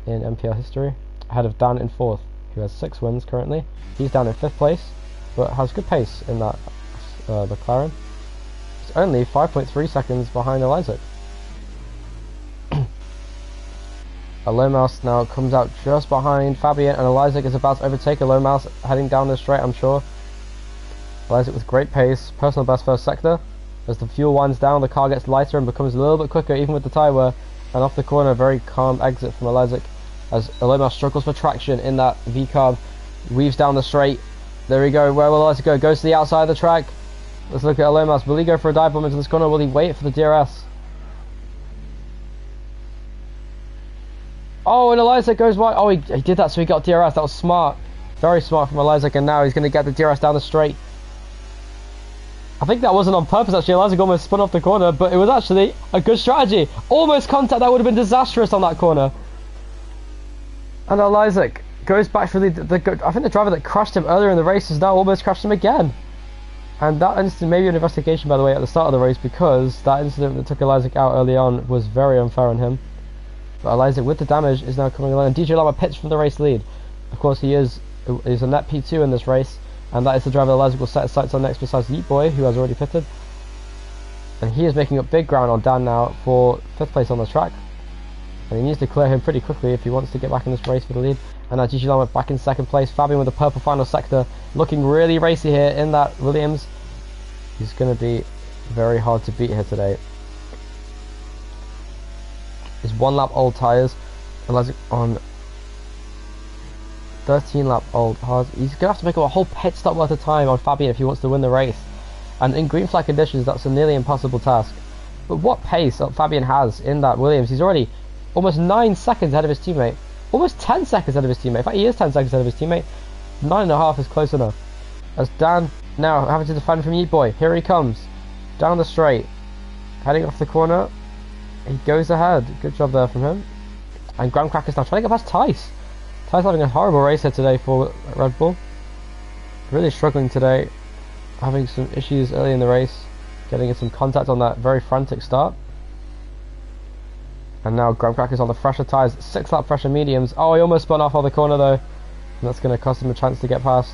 in NPL history, ahead of Dan in 4th, who has 6 wins currently. He's down in 5th place, but has good pace in that McLaren. It's only 5.3 seconds behind Isaac. Alomas now comes out just behind Fabian, and Isaac is about to overtake Alomas heading down the straight, I'm sure. Isaac with great pace, personal best first sector. As the fuel winds down, the car gets lighter and becomes a little bit quicker even with the tyre wear. And off the corner, a very calm exit from Isaac as Alomas struggles for traction in that V-carb. Weaves down the straight. There we go. Where will Isaac go? Goes to the outside of the track. Let's look at Alomas. Will he go for a dive bomb into this corner? Will he wait for the DRS? Oh, and Isaac goes wide. Oh, he did that so he got DRS. That was smart. Very smart from Isaac, and now he's going to get the DRS down the straight. I think that wasn't on purpose actually. Isaac almost spun off the corner, but it was actually a good strategy. Almost contact, that would have been disastrous on that corner. And Isaac goes back for I think the driver that crashed him earlier in the race has now almost crashed him again. And that incident, maybe an investigation by the way at the start of the race, because that incident that took Isaac out early on was very unfair on him. But Isaac with the damage is now coming along, and DJ Lama pits from the race lead. Of course he is a net P2 in this race. And that is the driver that Isaac will set his sights on next besides Yeet Boy, who has already pitted. And he is making up big ground on Dan now for 5th place on the track. And he needs to clear him pretty quickly if he wants to get back in this race for the lead. And now Gigi Lama back in 2nd place. Fabian with the purple final sector, looking really racy here in that Williams. He's going to be very hard to beat here today. His 1 lap old tyres. And Isaac on 13 lap old hard. He's going to have to make up a whole pit stop worth of time on Fabian if he wants to win the race. And in green flag conditions, that's a nearly impossible task. But what pace Fabian has in that Williams. He's already almost 9 seconds ahead of his teammate. Almost 10 seconds ahead of his teammate. In fact, he is 10 seconds ahead of his teammate. 9.5 is close enough. As Dan now having to defend from Yeet Boy. Here he comes. Down the straight. Heading off the corner. He goes ahead. Good job there from him. And Graham Cracker's now trying to get past Tice. Ty's having a horrible race here today for Red Bull. Really struggling today. Having some issues early in the race. Getting in some contact on that very frantic start. And now Graham Cracker's on the fresher tyres. 6 lap fresher mediums. Oh, he almost spun off on the corner though. And that's going to cost him a chance to get past.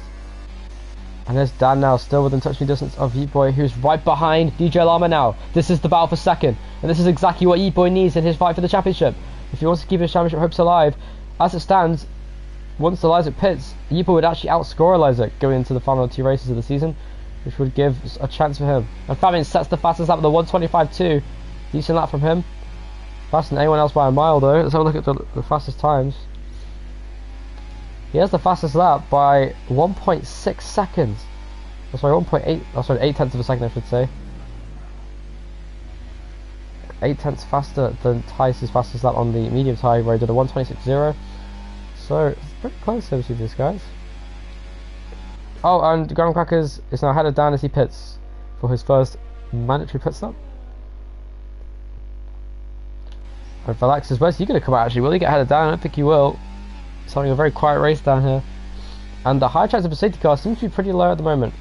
And there's Dan now, still within touch me distance of Yeet Boy, who's right behind DJ Lama now. This is the battle for 2nd. And this is exactly what Yeet Boy needs in his fight for the championship. If he wants to keep his championship hopes alive, as it stands, once Isaac pits, Yeet Boy would actually outscore Isaac going into the final 2 races of the season, which would give a chance for him. And Fabian sets the fastest lap with a 1:25.2. Decent lap from him. Faster than anyone else by a mile though. Let's have a look at the fastest times. He has the fastest lap by 1.6 seconds. Oh, sorry, 1.8. Oh, sorry, 8 tenths of a second I should say. 8/10 faster than Tice's fastest lap on the medium tyre, where he did a 1:26.0. So it's pretty close here between these guys. Oh, and Graham Crackers is now headed down as he pits for his first mandatory pit stop. And for Alexis, where's he going to come out actually? Will he get headed down? I don't think he will. He's having a very quiet race down here. And the high chance of a safety car seems to be pretty low at the moment.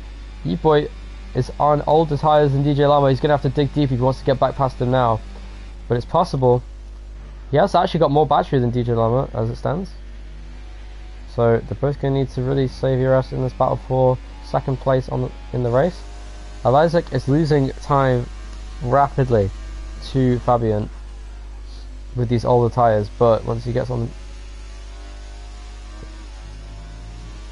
Boy is on older tyres than DJ Lama. He's going to have to dig deep if he wants to get back past him now. But it's possible. He has actually got more battery than DJ Lama as it stands. So they're both going to need to really save your ass in this battle for second place in the race. Isaac is losing time rapidly to Fabian with these older tyres, but once he gets on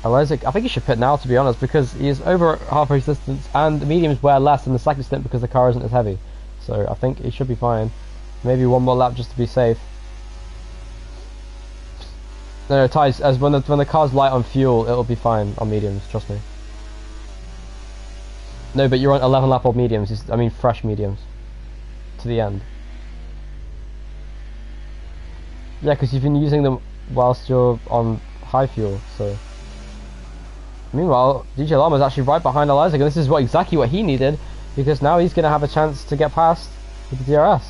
Isaac, I think he should pit now, to be honest, because he is over half race distance and the mediums wear less in the second stint because the car isn't as heavy. So I think he should be fine. Maybe one more lap just to be safe. No, Tice, as when the car's light on fuel, it'll be fine on mediums, trust me. No, but you're on 11 lap old mediums, I mean fresh mediums. To the end. Yeah, because you've been using them whilst you're on high fuel, so. Meanwhile, DJ Lama is actually right behind Isaac, and this is exactly what he needed, because now he's going to have a chance to get past with the DRS.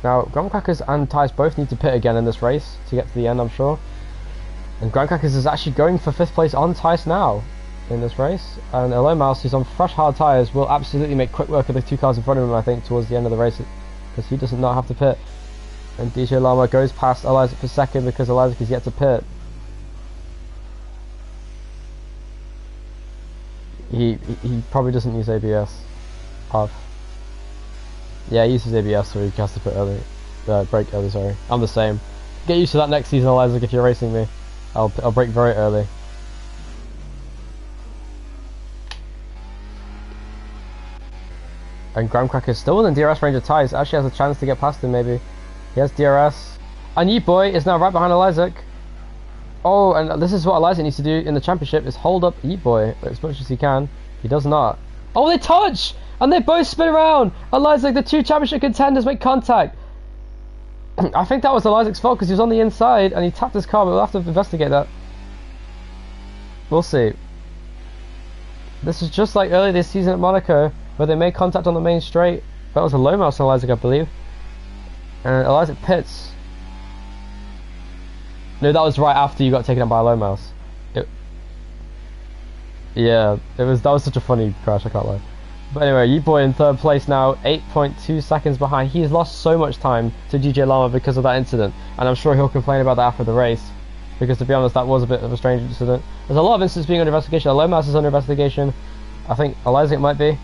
Now, Graham Crackers and Tice both need to pit again in this race to get to the end, I'm sure. And Graham Crackers is actually going for 5th place on Tice now in this race. And Elo Mouse, who's on fresh hard tyres, will absolutely make quick work of the 2 cars in front of him, I think, towards the end of the race, because he does not have to pit. And DJ Lama goes past Isaac for second because Isaac is yet to pit. He probably doesn't use ABS. Yeah, he uses ABS, so he has to pit early. Brake early, sorry. I'm the same. Get used to that next season, Isaac, if you're racing me. I'll brake very early. And Graham Cracker is still within DRS range of Tice. Actually has a chance to get past him, maybe. He has DRS. And Yeetboy is now right behind Isaac. Oh, and this is what Isaac needs to do in the championship, is hold up Yeetboy as much as he can. He does not. Oh, they touch! And they both spin around! Isaac, the 2 championship contenders, make contact! I think that was Isaac's fault because he was on the inside and he tapped his car, but we'll have to investigate that. We'll see. This is just like earlier this season at Monaco, where they made contact on the main straight. That was a low mouse on Isaac, I believe. And Isaac pits. No, that was right after you got taken out by a low mouse. Yeah, that was such a funny crash, I can't lie. But anyway, Yeetboy in 3rd place now, 8.2 seconds behind. He's lost so much time to DJ Lama because of that incident, and I'm sure he'll complain about that after the race, because to be honest, that was a bit of a strange incident. There's a lot of incidents being under investigation. Low mouse is under investigation. I think Isaac might be,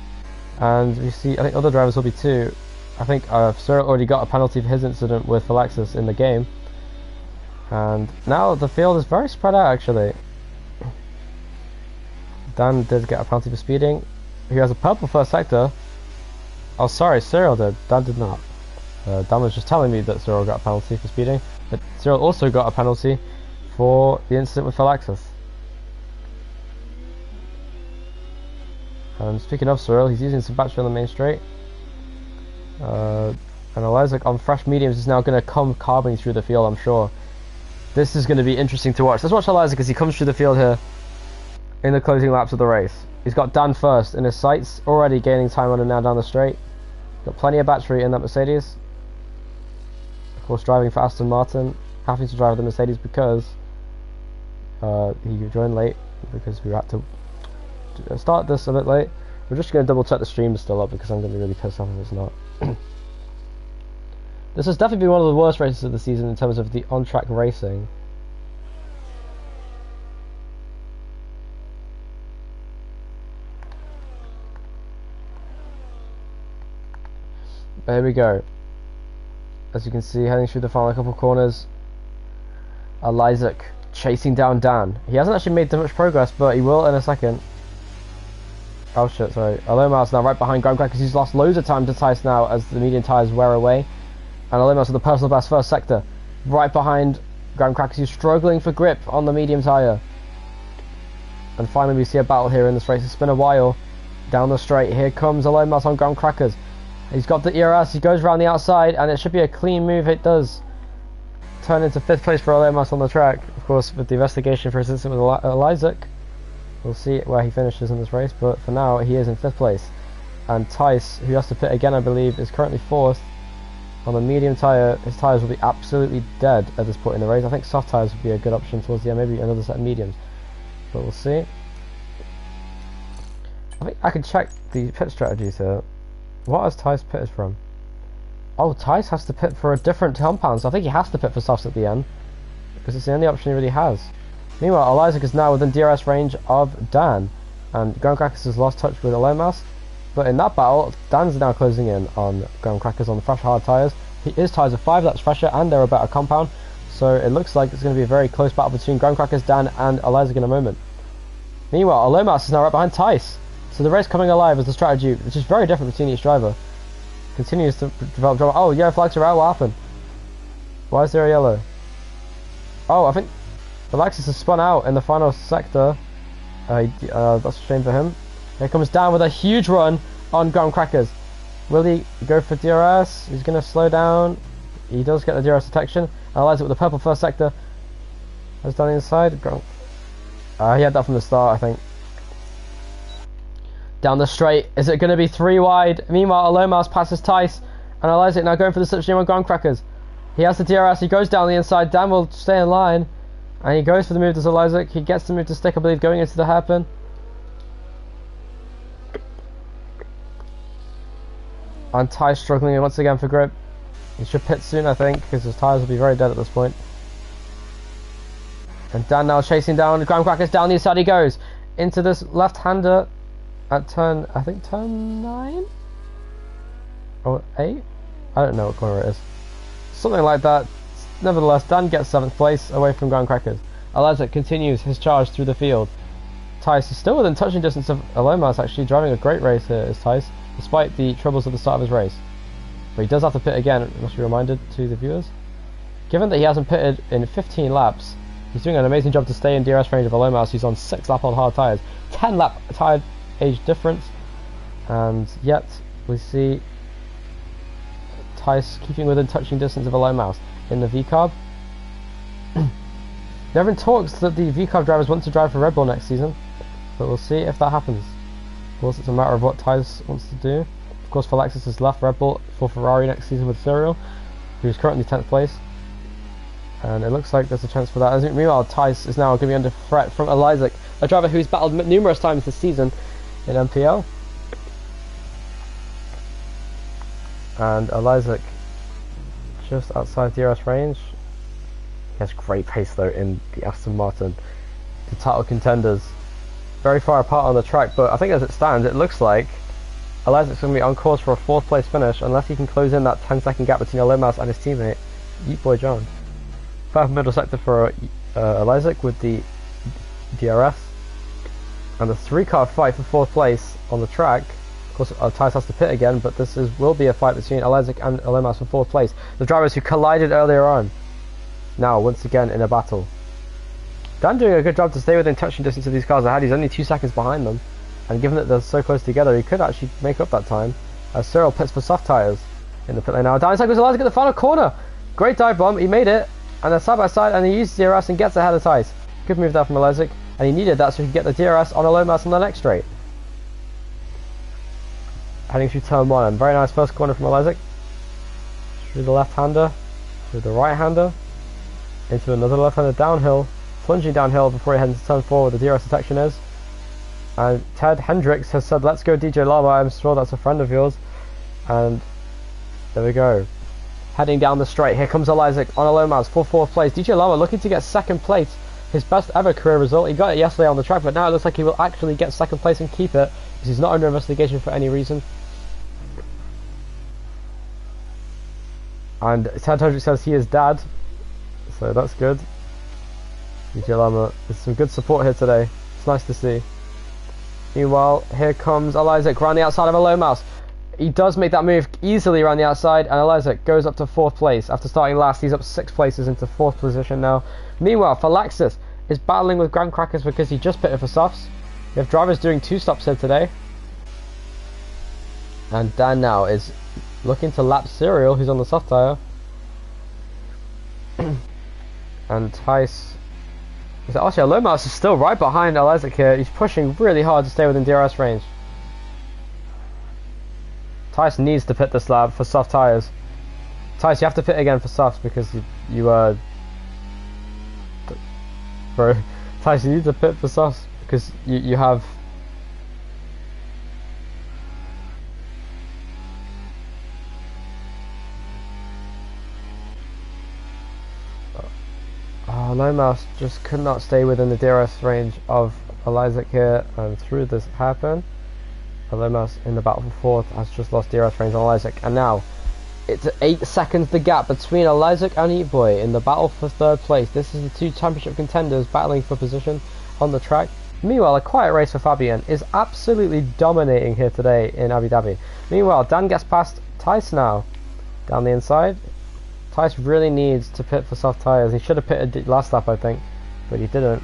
and we see, I think other drivers will be too. I think Cyril already got a penalty for his incident with Alexis in the game, and now the field is very spread out actually. Dan did get a penalty for speeding. He has a purple first sector. Oh, sorry, Cyril did. Dan did not. Dan was just telling me that Cyril got a penalty for speeding, but Cyril also got a penalty for the incident with Alexis. And speaking of Cyril, he's using some battery on the main straight. And Isaac on fresh mediums is now going to come carving through the field, I'm sure. This is going to be interesting to watch. Let's watch Isaac as he comes through the field here in the closing laps of the race. He's got Dan first in his sights, already gaining time on him now down the straight. Got plenty of battery in that Mercedes. Of course, driving for Aston Martin. Having to drive the Mercedes because he joined late, because we had to start this a bit late. We're just going to double check the stream is still up, because I'm going to be really pissed off if it's not. This has definitely been one of the worst races of the season in terms of the on-track racing. But here we go. As you can see, heading through the final couple corners, Isaac chasing down Dan. He hasn't actually made that much progress, but he will in a second. Oh shit, sorry. Alomas now right behind Graham because he's lost loads of time to Tice now as the medium tyres wear away. And Alomas with the personal best first sector, right behind Graham Crackers, who's struggling for grip on the medium tyre. And finally we see a battle here in this race. It's been a while. Down the straight, here comes Alomas on Graham Crackers. He's got the ERS, he goes around the outside, and it should be a clean move. It does turn into 5th place for Alomas on the track. Of course, with the investigation for his incident with Elizac, we'll see where he finishes in this race, but for now he is in 5th place. And Tice, who has to pit again I believe, is currently 4th on the medium tyre. His tyres will be absolutely dead at this point in the race. I think soft tyres would be a good option towards the end, maybe another set of mediums, but we'll see. I think I can check the pit strategies here. What has Tice pitted from? Oh, Tice has to pit for a different compound, so I think he has to pit for softs at the end, because it's the only option he really has. Meanwhile, Elizac is now within DRS range of Dan, and Graham Crackers has lost touch with Alomas. But in that battle, Dan's now closing in on Graham Crackers on the fresh hard tyres. His tyres are 5 laps fresher and they're a better compound, so it looks like it's going to be a very close battle between Graham Crackers, Dan and Elizac in a moment. Meanwhile, Alomas is now right behind Tice, so the race coming alive is the strategy, which is very different between each driver. Continues to develop drama. Oh, yellow flags are out, what happened? Why is there a yellow? Oh, I think Alexis has spun out in the final sector. That's a shame for him. Here comes Dan with a huge run on Graham Crackers. Will he go for DRS? He's going to slow down. He does get the DRS detection. Analyze it with the purple first sector. Has down the inside. He had that from the start, I think. Down the straight. Is it going to be 3 wide? Meanwhile, Alomas passes Tice. And Elizac now going for the slipstream on Graham Crackers. He has the DRS. He goes down the inside. Dan will stay in line. And he goes for the move to Elizac. He gets the move to stick, I believe, going into the hairpin. And Tice struggling once again for grip. He should pit soon, I think, because his tyres will be very dead at this point. And Dan now chasing down. Graham Crackers down the inside he goes. Into this left-hander at turn, I think turn 9? Or 8? I don't know what corner it is. Something like that. Nevertheless, Dan gets 7th place away from Graham Crackers. Elizac continues his charge through the field. Tice is still within touching distance of Alomas, actually driving a great race here is Tice, despite the troubles at the start of his race. But he does have to pit again, it must be reminded to the viewers. Given that he hasn't pitted in 15 laps, he's doing an amazing job to stay in DRS range of Alomas, who's on 6 lap on hard tyres. 10 lap tyre age difference, and yet we see Tice keeping within touching distance of Alomas in the V-Carb. There have been talks that the V-Carb drivers want to drive for Red Bull next season, but we'll see if that happens. Of course, it's a matter of what Tice wants to do. Of course, Alexis has left Red Bull for Ferrari next season with Cyril, who's currently 10th place. And it looks like there's a chance for that. Meanwhile, Tice is now going to be under threat from Elizac, a driver who's battled numerous times this season in NPL. And Elizac just outside DRS range. He has great pace though in the Aston Martin. The title contenders very far apart on the track, but I think as it stands, it looks like Elizac's going to be on course for a 4th place finish unless he can close in that 10-second gap between Alomas and his teammate, Yeet Boy John. 5th middle sector for Elizac with the DRS. And the 3-car fight for 4th place on the track. Of course, Tice has to pit again, but this will be a fight between Elizac and Alomas for 4th place. The drivers who collided earlier on, now once again in a battle. Dan doing a good job to stay within touching distance of these cars ahead. He's only 2 seconds behind them, and given that they're so close together, he could actually make up that time. As Cyril pits for soft tyres in the pit lane now. Down inside goes Elizac at the final corner. Great dive bomb, he made it, and they're side by side, and he uses DRS and gets ahead of Tice. Good move there from Elizac, and he needed that so he could get the DRS on Alomas on the next straight. Heading through turn 1, and very nice first corner from Elizac. Through the left-hander, through the right-hander, into another left-hander downhill, plunging downhill before he heads into turn 4 where the DRS detection is. And Ted Hendricks has said, "Let's go DJ Lava." I'm sure that's a friend of yours. And there we go. Heading down the straight, here comes Elizac on Alomas for 4th place. DJ Lava looking to get 2nd place, his best ever career result. He got it yesterday on the track, but now it looks like he will actually get 2nd place and keep it, because he's not under investigation for any reason. And Ted Hendricks says he is dad, so that's good. DJ Lama, there's some good support here today. It's nice to see. Meanwhile, here comes Elizac around the outside of Alomas. He does make that move easily around the outside, and Elizac goes up to 4th place. After starting last, he's up 6 places into 4th position now. Meanwhile, Falaxis is battling with Grand Crackers because he just pitted for softs. We have drivers doing 2 stops here today. And Dan now is looking to lap Serial, who's on the soft tyre. And Tice... Actually, Low Mouse is still right behind Isaac here. He's pushing really hard to stay within DRS range. Tice needs to pit this lap for soft tyres. Tice, you have to pit again for softs because you bro, Tice, you need to pit for softs because you have... Oh, Low Mouse just could not stay within the DRS range of Isaac here, and through this happen. Low Mouse in the battle for 4th has just lost DRS range on Isaac, and now it's 8 seconds the gap between Isaac and Eat Boy in the battle for 3rd place. This is the 2 championship contenders battling for position on the track. Meanwhile, a quiet race for Fabian is absolutely dominating here today in Abu Dhabi. Meanwhile, Dan gets past Tice now down the inside. Tice really needs to pit for soft tyres. He should have pitted last lap, I think, but he didn't.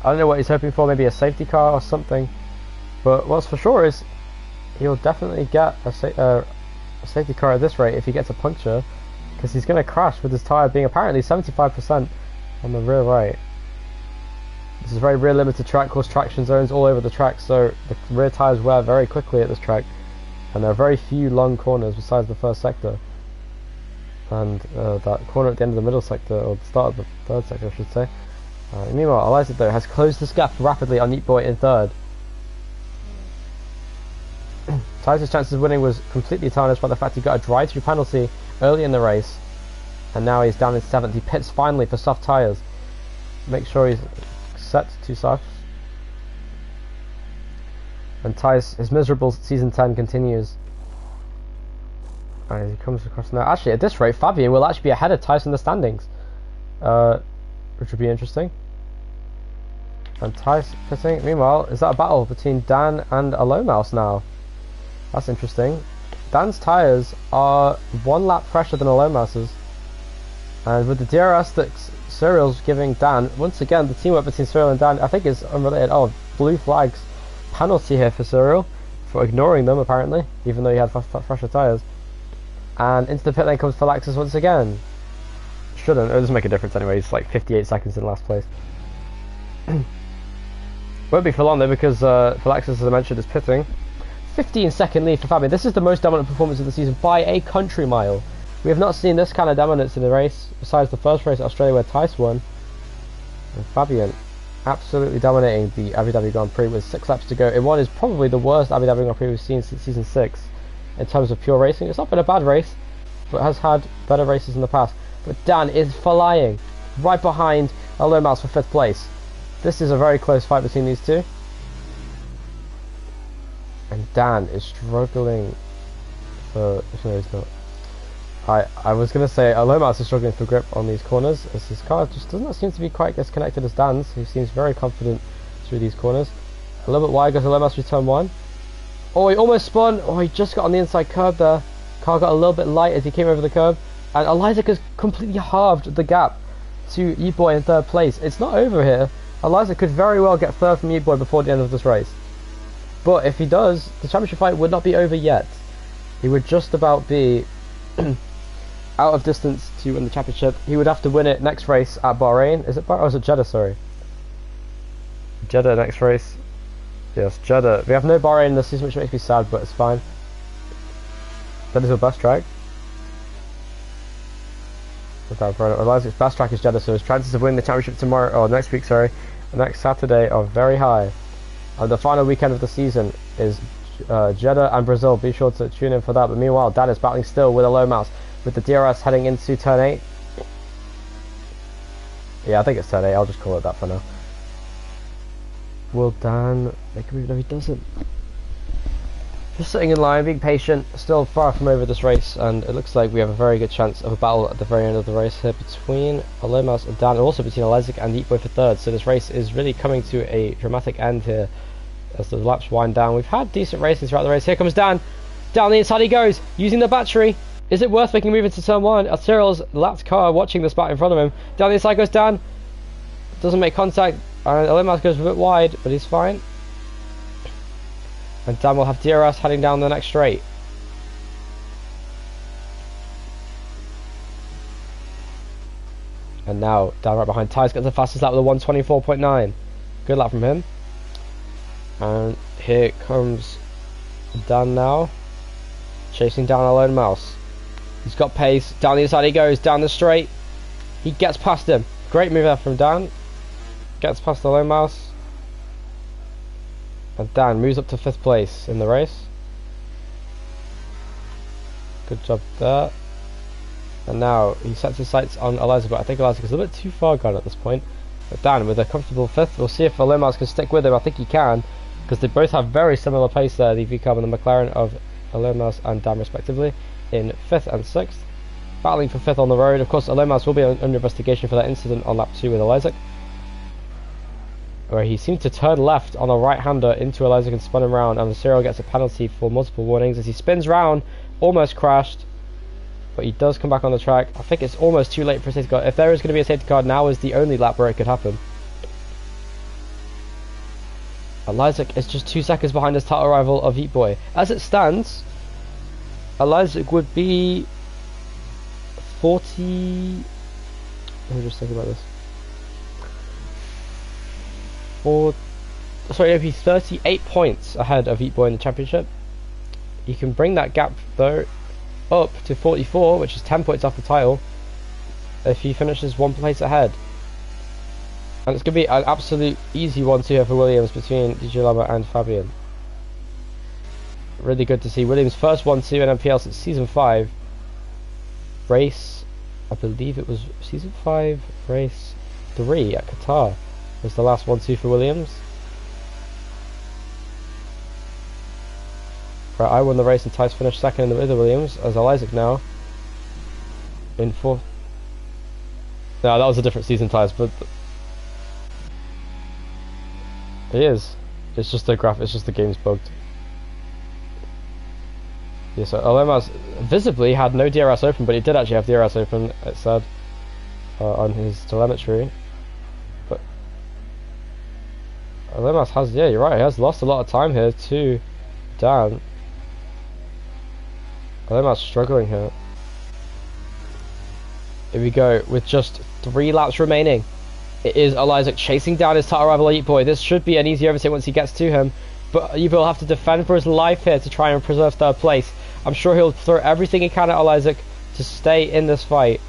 I don't know what he's hoping for, maybe a safety car or something. But what's for sure is he'll definitely get a safety car at this rate if he gets a puncture, because he's going to crash with his tyre being apparently 75% on the rear right. This is a very rear limited track, of course, traction zones all over the track, so the rear tyres wear very quickly at this track, and there are very few long corners besides the first sector. And that corner at the end of the middle sector, or the start of the 3rd sector I should say. Meanwhile, Isaac though has closed this gap rapidly on Neat Boy in 3rd. Tice's chances of winning was completely tarnished by the fact he got a drive-through penalty early in the race, and now he's down in 7th. He pits finally for soft tyres. Make sure he's set to soft. And Tice, his miserable season 10 continues. He comes across now. Actually, at this rate, Fabian will actually be ahead of Tice in the standings, which would be interesting. And Tice pitting. Meanwhile, is that a battle between Dan and a Low Mouse now? That's interesting. Dan's tyres are 1 lap fresher than a Low Mouse's, and with the DRS that Serial's giving Dan, once again the teamwork between Serial and Dan I think is unrelated. Oh, blue flags penalty here for Serial for ignoring them apparently, even though he had fresher tyres. And into the pit lane comes Philaxis once again. Shouldn't, it doesn't make a difference anyway, he's like 58 seconds in last place. Won't be for long though, because Philaxis, as I mentioned, is pitting. 15-second lead for Fabian. This is the most dominant performance of the season by a country mile. We have not seen this kind of dominance in the race, besides the first race at Australia where Tice won. And Fabian absolutely dominating the Abu Dhabi Grand Prix with 6 laps to go in what is probably the worst Abu Dhabi Grand Prix we've seen since season 6 in terms of pure racing. It's not been a bad race, but has had better races in the past. But Dan is flying right behind Low Mouse for 5th place. This is a very close fight between these two. And Dan is struggling for... No, he's not. I was going to say Low Mouse is struggling for grip on these corners, as his car just does not seem to be quite as connected as Dan's. He seems very confident through these corners. A little bit wide goes Low Mouse through turn 1. Oh, he almost spun. Oh, he just got on the inside curb there. Car got a little bit light as he came over the curb. And Isaac has completely halved the gap to E-Boy in 3rd place. It's not over here. Isaac could very well get 3rd from E-Boy before the end of this race. But if he does, the championship fight would not be over yet. He would just about be out of distance to win the championship. He would have to win it next race at Bahrain. Is it Bahrain? Or is it Jeddah, sorry? Jeddah next race. Yes, Jeddah. We have no Bahrain in this season, which makes me sad, but it's fine. Jeddah's the best track. Isaac's best track is Jeddah, so his chances of winning the championship tomorrow, or next week, sorry, next Saturday, are very high. And the final weekend of the season is Jeddah and Brazil. Be sure to tune in for that. But meanwhile, Dan is battling still with a Low Mouse, with the DRS heading into turn 8. Yeah, I think it's turn 8. I'll just call it that for now. Will Dan make a move? No, he doesn't. Just sitting in line, being patient, still far from over this race, and it looks like we have a very good chance of a battle at the very end of the race here between Low Mouse and Dan, and also between Isaac and Eat Boy for 3rd. So this race is really coming to a dramatic end here as the laps wind down. We've had decent racing throughout the race. Here comes Dan. Down the inside he goes, using the battery. Is it worth making a move into turn 1? Cyril's lapped car watching the spot in front of him. Down the inside goes Dan. doesn't make contact, and Olymos goes a bit wide, but he's fine. And Dan will have DRS heading down the next straight. And now, Dan right behind Ty's got the fastest lap with a 124.9. Good lap from him. And here comes Dan now, chasing down a lone mouse. He's got pace. Down the inside he goes, down the straight. He gets past him. Great move there from Dan. Gets past the lone mouse. And Dan moves up to 5th place in the race. Good job there. And now he sets his sights on Eliza, but I think Eliza is a little bit too far gone at this point. But Dan with a comfortable 5th. We'll see if lone mouse can stick with him. I think he can, because they both have very similar pace there, the VCAB and the McLaren of Alomas and Dan respectively, in 5th and 6th. Battling for 5th on the road. Of course, Alomas will be under investigation for that incident on lap 2 with Eliza, where he seemed to turn left on a right-hander into Eliza and spun him round, and Cyril gets a penalty for multiple warnings as he spins round, almost crashed, but he does come back on the track. I think it's almost too late for a safety car. If there is going to be a safety car, now is the only lap where it could happen. Eliza is just 2 seconds behind his title rival of Heat Boy. As it stands, Eliza would be 40... Let me just think about this. It'd be 38 points ahead of Heat Boy in the championship. You can bring that gap though up to 44, which is 10 points off the title, if he finishes 1 place ahead. And it's going to be an absolute easy 1-2 here for Williams between DJ Lama and Fabian. Really good to see Williams' first 1-2 in NPL since season 5. Race, I believe it was season 5, race 3 at Qatar was the last 1-2 for Williams. Right, I won the race and Tice finished second in the other Williams, as Isaac now in 4th. No, that was a different season, Tice, but it is. It's just the graph. It's just the game's bugged. Yeah, so Alomas visibly had no DRS open, but he did actually have DRS open, it said, on his telemetry. But Alomas has, yeah, you're right, he has lost a lot of time here to Dan. Alomas struggling here. Here we go, with just 3 laps remaining. It is Eliza chasing down his title rival Elite Boy. This should be an easy overtake once he gets to him, but Elite Boy will have to defend for his life here to try and preserve 3rd place. I'm sure he'll throw everything he can at Eliza to stay in this fight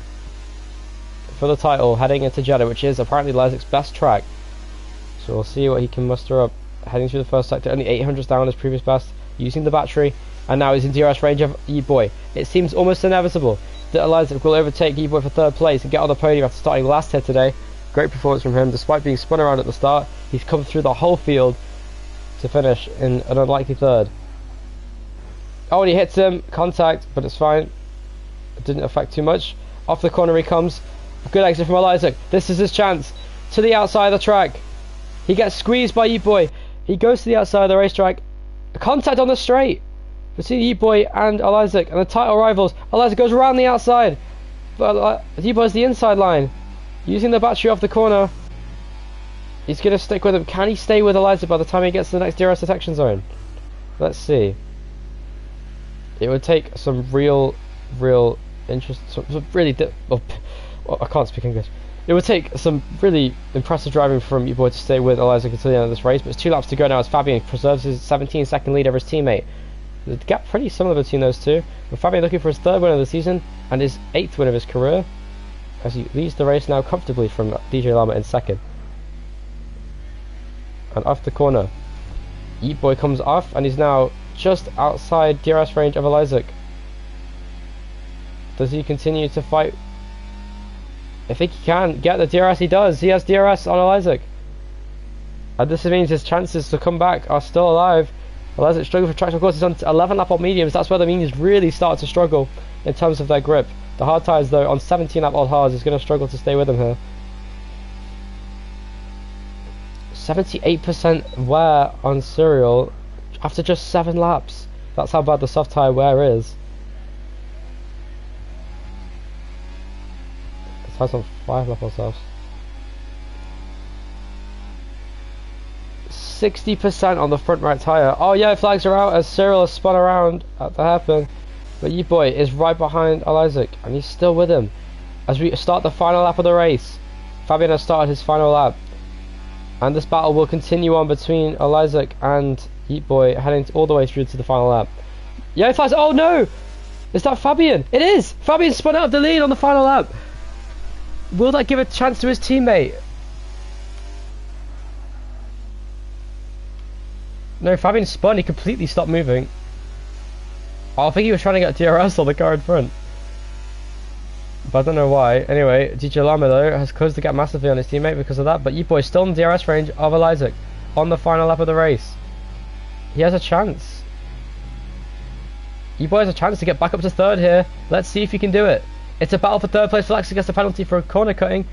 for the title heading into Jeddah, which is apparently Eliza's best track. So we'll see what he can muster up heading through the first sector. Only 800s down his previous best, using the battery, and now he's in DRS range of Elite Boy. It seems almost inevitable that Eliza will overtake Elite Boy for 3rd place and get on the podium after starting last here today. Great performance from him, despite being spun around at the start. He's come through the whole field to finish in an unlikely 3rd. Oh, and he hits him, contact, but it's fine. It didn't affect too much. Off the corner he comes. A good exit from Eliza. This is his chance. To the outside of the track. He gets squeezed by Yeet Boy. He goes to the outside of the racetrack. A contact on the straight between Yeet Boy and Eliza, and the title rivals. Eliza goes around the outside, but Yeet Boy's the inside line. Using the battery off the corner. He's going to stick with him. Can he stay with Eliza by the time he gets to the next DRS detection zone? Let's see. It would take some real interest, I can't speak English. It would take some really impressive driving from your boy to stay with Eliza until the end of this race, but it's 2 laps to go now as Fabian preserves his 17-second lead over his teammate. The gap pretty similar between those two, with Fabian looking for his 3rd win of the season and his 8th win of his career, as he leads the race now comfortably from DJ Lama in 2nd. And off the corner, Yeet Boy comes off and he's now just outside DRS range of Eliza. Does he continue to fight? I think he can get the DRS. He does. He has DRS on Eliza, and this means his chances to come back are still alive. Eliza struggling for traction. Of course, he's on 11 lap on mediums. That's where the mediums really start to struggle in terms of their grip. The hard tyres, though, on 17 lap old hards is going to struggle to stay with him here. 78% wear on Serial after just 7 laps. That's how bad the soft tyre wear is. This has on 5 lap or so. 60% on the front right tyre. Oh yeah, flags are out as Cyril has spun around at the hairpin. But you boy is right behind Isaac, and he's still with him. As we start the final lap of the race, Fabian has started his final lap. And this battle will continue on between Isaac and Yeet Boy, heading all the way through to the final lap. Yeah, flags. Oh no! Is that Fabian? It is! Fabian spun out of the lead on the final lap. Will that give a chance to his teammate? No, Fabian spun. He completely stopped moving. Oh, I think he was trying to get DRS on the car in front. But I don't know why. Anyway, DJ Lama though has closed the gap massively on his teammate because of that. But Yeet Boy is still in the DRS range of Isaac on the final lap of the race. He has a chance. Yeet Boy has a chance to get back up to third here. Let's see if he can do it. It's a battle for third place. Flex gets a penalty for corner cutting.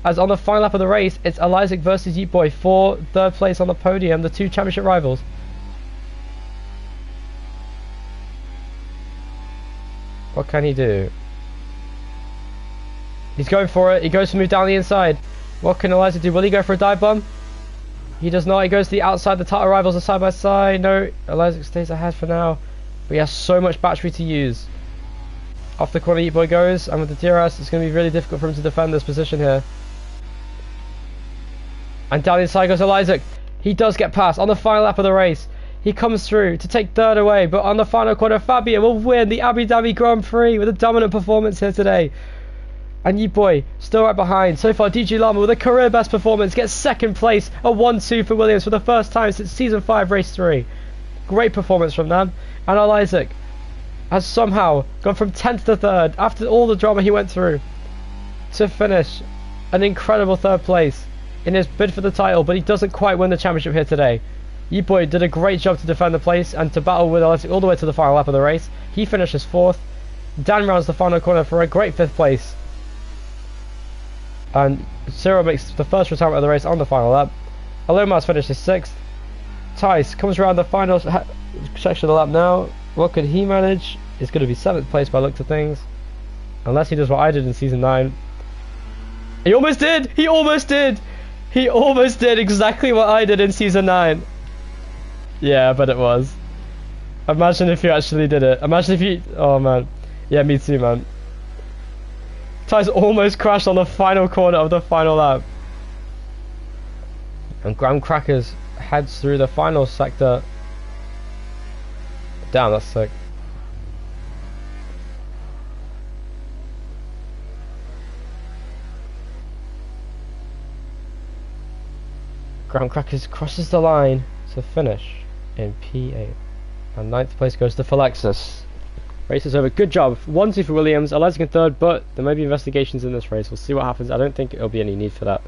As on the final lap of the race, it's Isaac versus Yeet Boy for third place on the podium. The two championship rivals. What can he do? He's going for it. He goes to move down the inside. What can Isaac do? Will he go for a dive bomb? He does not. He goes to the outside. The title rivals are side by side. No, Isaac stays ahead for now. But he has so much battery to use. Off the corner, Yeet Boy goes. And with the DRS, it's going to be really difficult for him to defend this position here. And down the inside goes Isaac. He does get past on the final lap of the race. He comes through to take third away. But on the final corner, Fabian will win the Abu Dhabi Grand Prix with a dominant performance here today. And Yeet Boy still right behind. So far, DJ Lama with a career best performance gets second place, a 1-2 for Williams for the first time since season 5, race 3. Great performance from them. And Isaac has somehow gone from 10th to 3rd after all the drama he went through to finish an incredible 3rd place in his bid for the title, but he doesn't quite win the championship here today. Yeet Boy did a great job to defend the place and to battle with Isaac all the way to the final lap of the race. He finishes 4th. Dan rounds the final corner for a great 5th place. And Cyril makes the first retirement of the race on the final lap. Alomas finishes 6th. Tice comes around the final section of the lap now. What could he manage? It's going to be 7th place by looks of things. Unless he does what I did in season 9. He almost did! He almost did! He almost did exactly what I did in season 9. Yeah, but it was. Imagine if you actually did it. Imagine if you... Oh man. Yeah, me too, man. Tice almost crashed on the final corner of the final lap. And Graham Crackers heads through the final sector. Damn, that's sick. Graham Crackers crosses the line to finish in P8. And 9th place goes to Philexus. Race is over. Good job. 1-2 for Williams. Isaac in 3rd, but there may be investigations in this race. We'll see what happens. I don't think it'll be any need for that.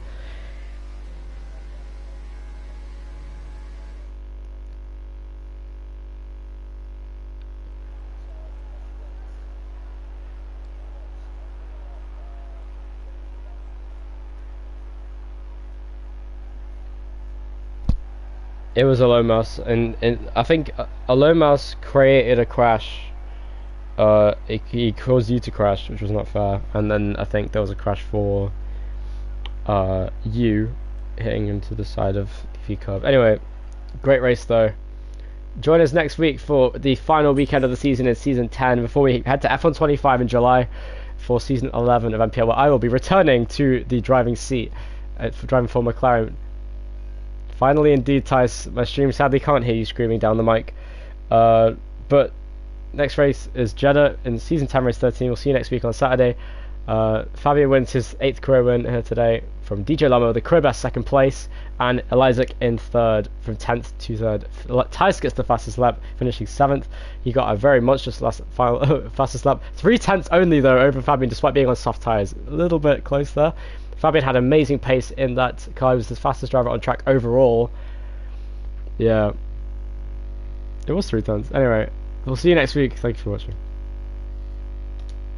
It was Alomas, and I think Alomas created a crash. He caused you to crash, which was not fair, and then I think there was a crash for you hitting him to the side of the curve. Anyway, great race though. Join us next week for the final weekend of the season in season 10 before we head to F1 25 in July for season 11 of NPL, where I will be returning to the driving seat for driving for McLaren. Finally, indeed, Tice. My stream sadly can't hear you screaming down the mic, but next race is Jeddah in season 10 race 13. We'll see you next week on Saturday. Fabio wins his 8th career win here today from DJ Lamo, the career best 2nd place, and Isaac in 3rd from 10th to 3rd. Tice gets the fastest lap, finishing 7th. He got a very monstrous fastest lap. 3/10 only though over Fabian, despite being on soft tyres. A little bit close there. Fabian had amazing pace in that car. He was the fastest driver on track overall. Yeah, it was 3 tons. Anyway, we'll see you next week. Thank you for watching.